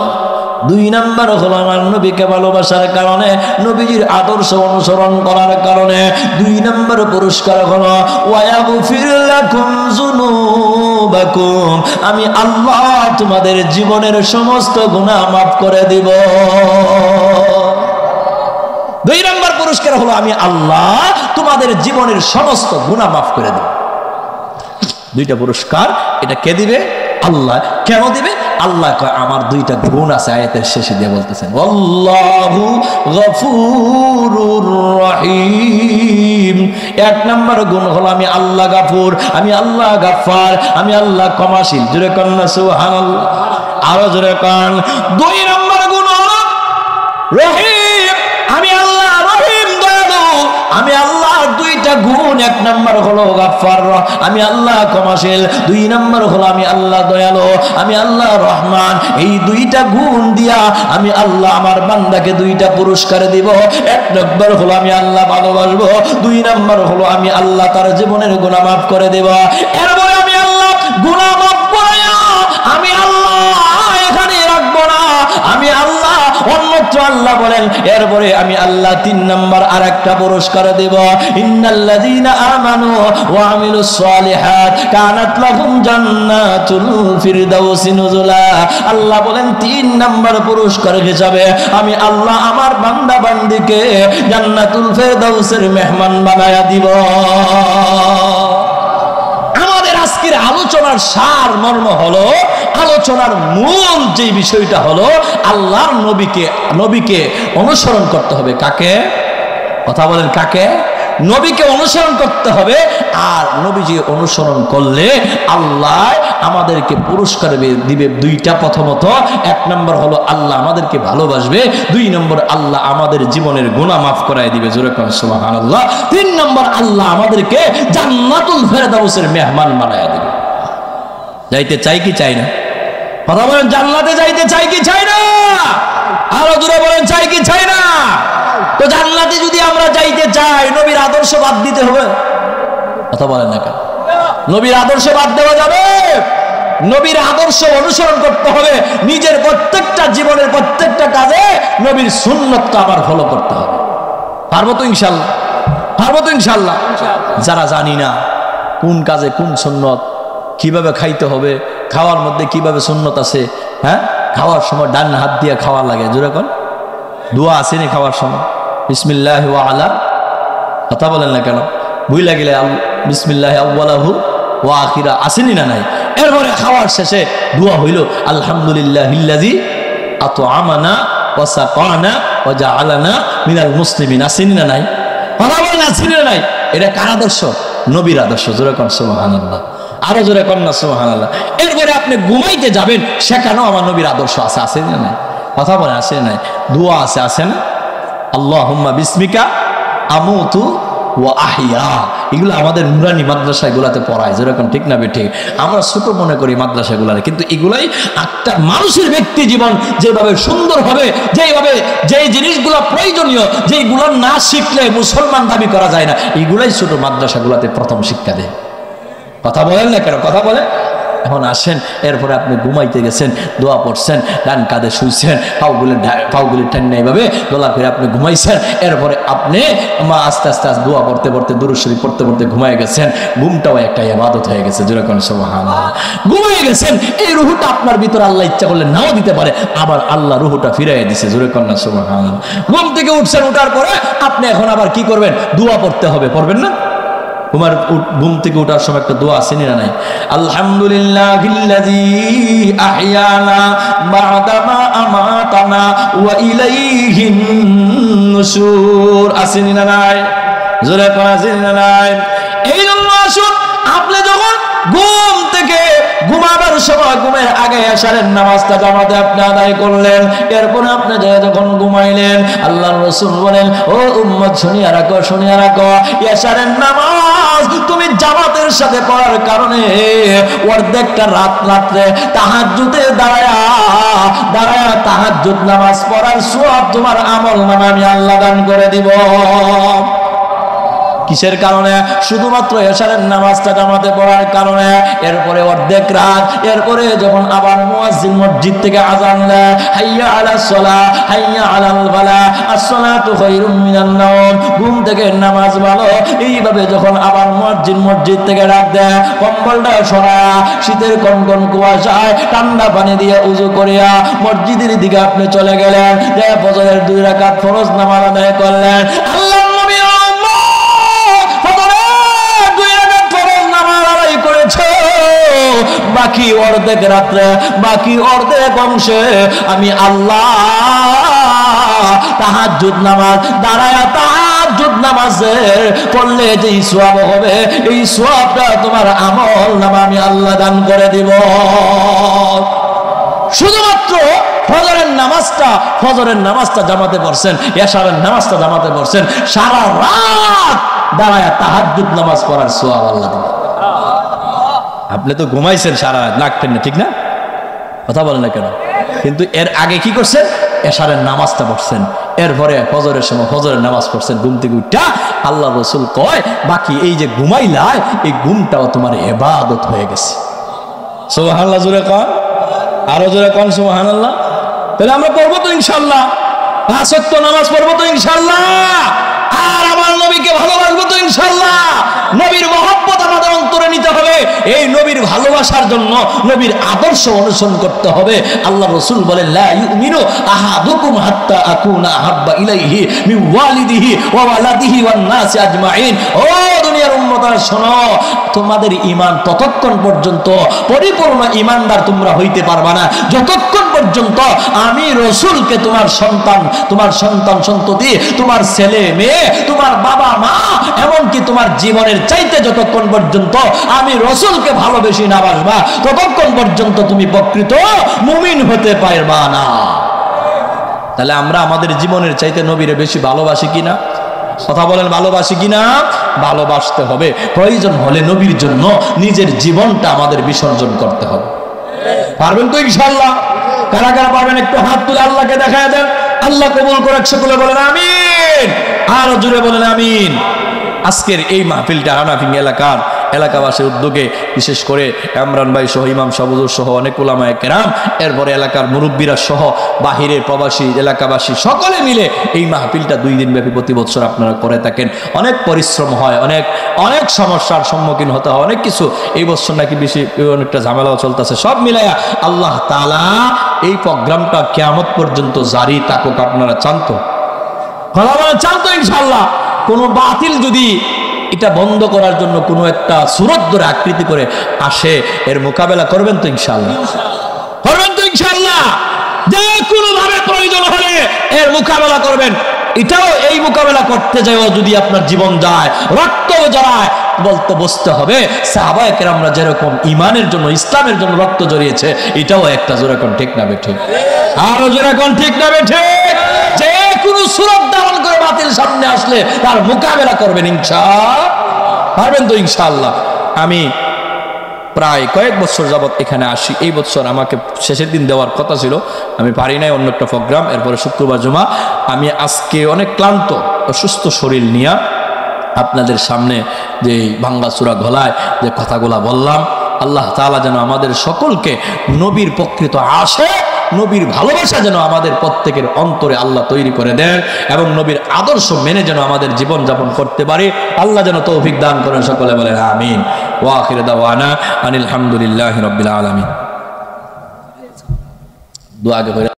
দুই নাম্বার হলো আমার নবীকে ভালোবাসার কারণে, নবীজির আদর্শ অনুসরণ করার কারণে দুই নাম্বার পুরস্কার হলো ওয়ায়াগফির লাকুম যুনুবাকুম, আমি আল্লাহ তোমাদের জীবনের সমস্ত গুনাহ মাফ করে দিব। দুই নাম্বার পুরস্কার হলো আমি আল্লাহ তোমাদের জীবনের সমস্ত গুনাহ মাফ করে দেব। দুইটা পুরস্কার। এটা কে দিবে? আল্লাহ। কেন দিবে? আল্লাহ কয় আমার দুইটা গুণ আছে, আয়াতের শেষে দিয়ে বলতেছেন, আল্লাহু গফুরুর রহিম। এক নাম্বার গুণ হলো আমি আল্লাহ গাফুর, আমি আল্লাহ গাফফার, আমি আল্লাহ ক্ষমাশীল। জোরে কন্না সুবহানাল্লাহ, আরো জোরে কান। দুই নাম্বার গুণ হলো রহিম, আমি আল্লাহ রহিম, দয়ালু, আমি আল্লাহ দুইটা গুণ। এক নাম্বার হলো গাফফার, আমি আল্লাহ ক্ষমাশীল। দুই নাম্বার হলো আমি আল্লাহ দয়ালু, আমি আল্লাহ রহমান। এই দুইটা গুণ দিয়া আমি আল্লাহ আমার বান্দাকে দুইটা পুরস্কার দিব। এক নাম্বার হলো আমি আল্লাহ ভালোবাসবো, দুই নাম্বার হলো আমি আল্লাহ তার জীবনের গুনাহ মাফ করে দেব। এরপরে আমি আল্লাহ গুনাহ মাফ করায়া আমি আল্লাহ এখানে রাখবো না, আমি আল্লাহ অন্যত্র। আল্লাহ বলেন এরপরে আমি আল্লাহ তিন নাম্বার আরেকটা পুরস্কার দেব, ইন্নাল্লাযীনা আমানু ওয়া আমিলুস সালিহাত কানাত লাহুম জান্নাতুল ফিরদাউসি নুজুলা। আল্লাহ বলেন তিন নাম্বার পুরস্কার হিসাবে আমি আল্লাহ আমার বান্দা বান্দিকে জান্নাতুল ফিরদাউসের মেহমান বানায়া দিব। আমাদের আজকের আলোচনার সার মর্ম হলো, আলোচনার মূল যে বিষয়টা হলো আল্লাহর নবীকে অনুসরণ করতে হবে। কাকে? কথা বলেন, কাকে? নবীকে অনুসরণ করতে হবে। আর নবীজি অনুসরণ করলে আল্লাহ আমাদেরকে পুরস্কার দিবে দুইটা। প্রথমত এক নম্বর হলো আল্লাহ আমাদেরকে ভালোবাসবে, দুই নম্বর আল্লাহ আমাদের জীবনের গুনাহ মাফ করায় দিবে। জোরে কোন সুবহানাল্লাহ। তিন নম্বর আল্লাহ আমাদেরকে জান্নাতুল ফেরদাউসের মেহমান বানায় দিবে। যাইতে চাই কি চাই না? কথা বলেন, জান্নাতে যাইতে চাই কি চাই না? আরো দূরে বলেন, চাই কি চাই না? তো জান্নাতে যদি আমরা যাইতে চাই, নবীর আদর্শ বাদ দিতে হবে। কথা বলেন না কেন? নবীর আদর্শ বাদ দেওয়া যাবে? নবীর আদর্শ অনুসরণ করতে হবে। নিজের প্রত্যেকটা জীবনের প্রত্যেকটা কাজে নবীর সুন্নতটা আবার ফলো করতে হবে। পারবো তো ইনশাআল্লাহ? পারবো তো ইনশাআল্লাহ? যারা জানি না কোন কাজে কোন সুন্নত, কিভাবে খাইতে হবে, খাওয়ার মধ্যে কিভাবে সুন্নত আছে, হ্যাঁ, খাওয়ার সময় ডান হাত দিয়ে খাওয়া লাগে, জোরে কোন দোয়া আসেনি খাওয়ার সময়, বিসমিল্লাহ ওয়া আলা। কথা বলেন না কেন? ভুইলা গেলে বিসমিল্লাহ আউয়ালাহু ওয়া আখিরা আসেনি না নাই? এরপরে খাওয়ার শেষে দোয়া হইল আলহামদুলিল্লাহিল্লাযী আত'আমানা ওয়া সাকানা ওয়া জাআলানা মিনাল মুসলিমিন। আসেনি না নাই? কথা বলেন, আসেনি না নাই? এটা কার আদর্শ? নবীর আদর্শ। জোরে কোন সুবহানাল্লাহ, আরো জোরে কোন না সুবহানাল্লাহ। এরপরে আপনি ঘুমাইতে যাবেন, সেখানেও আমার নবীর আদর্শ আছে। আসেনি না নাই? কথা বলেন, আসে নাই? দোয়া আছে, আছে না? আল্লাহুম্মা বিসমিকা আমুতু ওয়া আহইয়া। এগুলো আমাদের নুরানি মাদ্রাসাগুলোতে পড়ায়, যেরকম ঠিক না বেঠিক? আমরা ছোট মনে করি মাদ্রাসাগুলারে, কিন্তু এগুলাই একটা মানুষের ব্যক্তি জীবন যেভাবে সুন্দর হবে, যেভাবে যেই জিনিসগুলো প্রয়োজনীয়, যেইগুলো না শিখলে মুসলমান দাবি করা যায় না, এগুলাই ছোট মাদ্রাসাগুলোতে প্রথম শিক্ষা দেয়। কথা বলেন না কেন? কথা বলে এখন আসেন, এরপরে আপনি ঘুমাইতে গেছেন, দোয়া পড়ছেন, ডান কাঁধে শুইছেন, পাগুলি ঠান্ডা এইভাবে দোলা করে আপনি ঘুমাইছেন, এরপরে আপনি আস্তে আস্তে আস্তে দোয়া পড়তে পড়তে দুরূদ শরীফ পড়তে পড়তে ঘুমাই গেছেন। ঘুমটাও একটা ইবাদত হয়ে গেছে, যেরকম সুবহানাল্লাহ। ঘুমাই গেছেন, এই রুহুটা আপনার ভিতরে আল্লাহ ইচ্ছা করলে নাও দিতে পারে, আবার আল্লাহ রুহুটা ফিরাইয়া দিছে, যেরকম না সুবহানাল্লাহ। ঘুম থেকে উঠছেন, উঠার পরে আপনি এখন আবার কি করবেন? দোয়া পড়তে হবে, পড়বেন না? ঘুম থেকে ওঠার সময় একটা দোয়া আছে না নাই? আলহামদুলিল্লাহিল্লাযী আহইয়ানা বা'দা মা আমাতানা ওয়া ইলাইহিন নুশুর, আছে না নাই? জোরে কোন আছে না নাই? এই জন্য আসুন, আপনি যখন ঘুম থেকে ঘুমাবার সময় ঘুমের আগে এশারের নামাজটা জামাতে আপনি আদায় করলেন, এরপরে আপনি যখন ঘুমাইলেন, আল্লাহর রাসূল বলেন, ও উম্মত শুনিয়া রাখো, শুনিয়া রাখো, এশারের নামাজ তুমি জামাতের সাথে পড়ার কারণে অর্ধেকটা রাত্রে তাহাজ্জুদে দাঁড়ায়া তাহাজ্জুদ নামাজ পড়ার সওয়াব তোমার আমলনামায় আমি আল্লাহ দান করে দিব। কিসের কারণে? শুধুমাত্র এশারের নামাজটা জামাতে পড়ার কারণে। এরপরে অর্ধেক রাত, এরপরে যখন আবার মুয়াজ্জিন মসজিদ থেকে আযান দেয়, হাইয়া আলাস সালাহ হাইয়া আলাল ফালাহ, আস-সালাতু খায়রুম মিনান নাওম, ঘুম থেকে নামাজ ভালো, এইভাবে যখন আবার মুয়াজ্জিন মসজিদ থেকে ডাক দেয়, কম্বলটা সরায়া শীতের কনকন কুয়াশায় ঠান্ডা পানি দিয়ে উযু করিয়া মসজিদের দিকে আপনি চলে গেলেন, যে ফজরের 2 রাকাত ফরজ নামাজ আদায় করলেন। আল্লাহ বাকি অর্ধেক রাত্রে, বাকি অর্ধেক অংশে আমি আল্লাহ তাহাজ্জুদ নামাজ দাঁড়ায়া তাহাজ্জুদ নামাজে পড়লে যে সওয়াব হবে, এই সওয়াবটা তোমার আমল নামা আমি আল্লাহ দান করে দিব। শুধুমাত্র ফজরের নামাজটা জামাতে পড়ছেন, এশারের নামাজটা জামাতে পড়ছেন, সারা রাত দাঁড়ায়া তাহাজ্জুদ নামাজ পড়ার সওয়াব আল্লাহ দিবেন। আপনি তো ঘুমাইছেন সারা রাত, লাগতেন না, ঠিক না? কথা বলেন না কেন? কিন্তু এর আগে কি করছেন? এশারের নামাজটা পড়ছেন, এরপরে ফজরের সময় ফজরের নামাজ পড়ছেন। ঘুম থেকে উঠা আল্লাহ রাসূল কয়, বাকি এই যে ঘুমাইলাই, এই ঘুমটাও তোমার ইবাদত হয়ে গেছে। সুবহানাল্লাহ, জোরে কোন, আরো জোরে কোন সুবহানাল্লাহ। তাহলে আমরা পড়বো তো ইনশাআল্লাহ, 5 ওয়াক্ত নামাজ পড়বো তো ইনশাআল্লাহ, আর আমার নবীকে ভালোবাসবো তো ইনশাআল্লাহ। নবীর মহব্বত আমাদের অন্তরে নিতে হবে। এই নবীর ভালোবাসার জন্য নবীর আদর্শ অনুসরণ করতে হবে। আল্লাহ রাসূল বলেন, লা ইউমিনু আহাদুকুম হাত্তা আকুনা আহাব্বা ইলাইহি মিন ওয়ালিদিহি ওয়া ওয়ালাদিহি ওয়ান নাসি আজমাইন। ও দুনিয়ার উম্মতরা শোনো, তোমাদের ঈমান ততক্ষণ পর্যন্ত পরিপূর্ণ ঈমানদার তোমরা হইতে পারবা না যতক্ষণ পর্যন্ত আমি রাসূলকে তোমার সন্তান সন্ততি, তোমার ছেলে মেয়ে, তোমার বাবা মা, এমনকি তোমার জীবনের চাইতে যতক্ষণ পর্যন্ত আমি রাসূলকে ভালোবেসে না বাসবা, ততক্ষণ পর্যন্ত তুমি প্রকৃত মুমিন হতে পারবা না। তাহলে আমরা আমাদের জীবনের চাইতে নবীরে বেশি ভালোবাসি কিনা? কথা বলেন, ভালোবাসি কিনা? ভালোবাসতে হবে। প্রয়োজন হলে নবীর জন্য নিজের জীবনটা আমাদের বিসর্জন করতে হবে। পারবেন তো ইনশাআল্লাহ? কারা কারা পারবেন একটু হাত তুলে আল্লাহকে দেখায় দেন। আল্লাহ কবুল করে, সকলে বলেন আমিন, আরো জোরে বলেন আমিন। আজকের এই মাহফিলটা হানাফি এলাকাবাসীর উদ্যোগে, বিশেষ করে ইমরান ভাই সহ, ইমাম সাবুজুর সহ অনেক উলামায়ে কেরাম, এরপরে এলাকার মুরব্বীরা সহ বাহিরের প্রবাসী এলাকাবাসী সকলে মিলে এই মাহফিলটা 2 দিন ব্যাপী প্রতি বছর আপনারা করে থাকেন। অনেক পরিশ্রম হয়, অনেক সমস্যার সম্মুখীন হতে হয়, অনেক কিছু। এই বছর নাকি বেশি অনেকটা ঝামেলাও চলতেছে। সব মিলাইয়া আল্লাহ তাআলা এই প্রোগ্রামটা কিয়ামত পর্যন্ত জারি থাকুক। আপনারা চান তো? চান তো ইনশাআল্লাহ? কোনো বাতিল যদি এটা বন্ধ করার জন্য কোনো একটা সূরত ধরে আকৃতি করে আসে, এর মোকাবেলা করবেন তো ইনশাআল্লাহ? করবেন তো ইনশাআল্লাহ? যে কোনো ভাবে প্রয়োজন হলে এর মোকাবেলা করবেন। এটাও এই মোকাবেলা করতে যাও যদি আপনার জীবন যায়, রক্ত জড়ায়, বলতে বসতে হবে সাহাবায়ে কেরামরা যেরকম ঈমানের জন্য, ইসলামের জন্য রক্ত জড়িয়েছে, এটাও একটা জোরে কোন ঠিক না বেঠিক? আরো জোরে কোন ঠিক না বেঠিক? যে কোনো সূরত ধারণ করে বাতিল সামনে আসলে তার মোকাবেলা করবেন ইনশাআল্লাহ। পারবেন তো ইনশাআল্লাহ? আমি প্রায় কয়েক বছর যাবত এখানে আসি। এই বছর আমাকে শেষের দিন দেওয়ার কথা ছিল, আমি পারি নাই, অন্য একটা প্রোগ্রাম, এরপরে শুক্রবার জমা। আমি আজকে অনেক ক্লান্ত, অসুস্থ শরীর নিয়ে আপনাদের সামনে যে ভাঙ্গা চূড়া গলায় যে কথাগুলা বললাম, আল্লাহ তাআলা যেন আমাদের সকলকে নবীর প্রকৃত আশিক, নবীর ভালোবাসা যেন আমাদের প্রত্যেকের অন্তরে আল্লাহ তৈরি করে দেন এবং নবীর আদর্শ মেনে যেন আমাদের জীবন যাপন করতে পারি। আল্লাহ যেন তৌফিক দান করেন। সকলে বলেন আমিন। ওয়া আখিরু দাওয়ানা আনিল হামদুলিল্লাহি রাব্বিল আলামিন। দোয়া আগে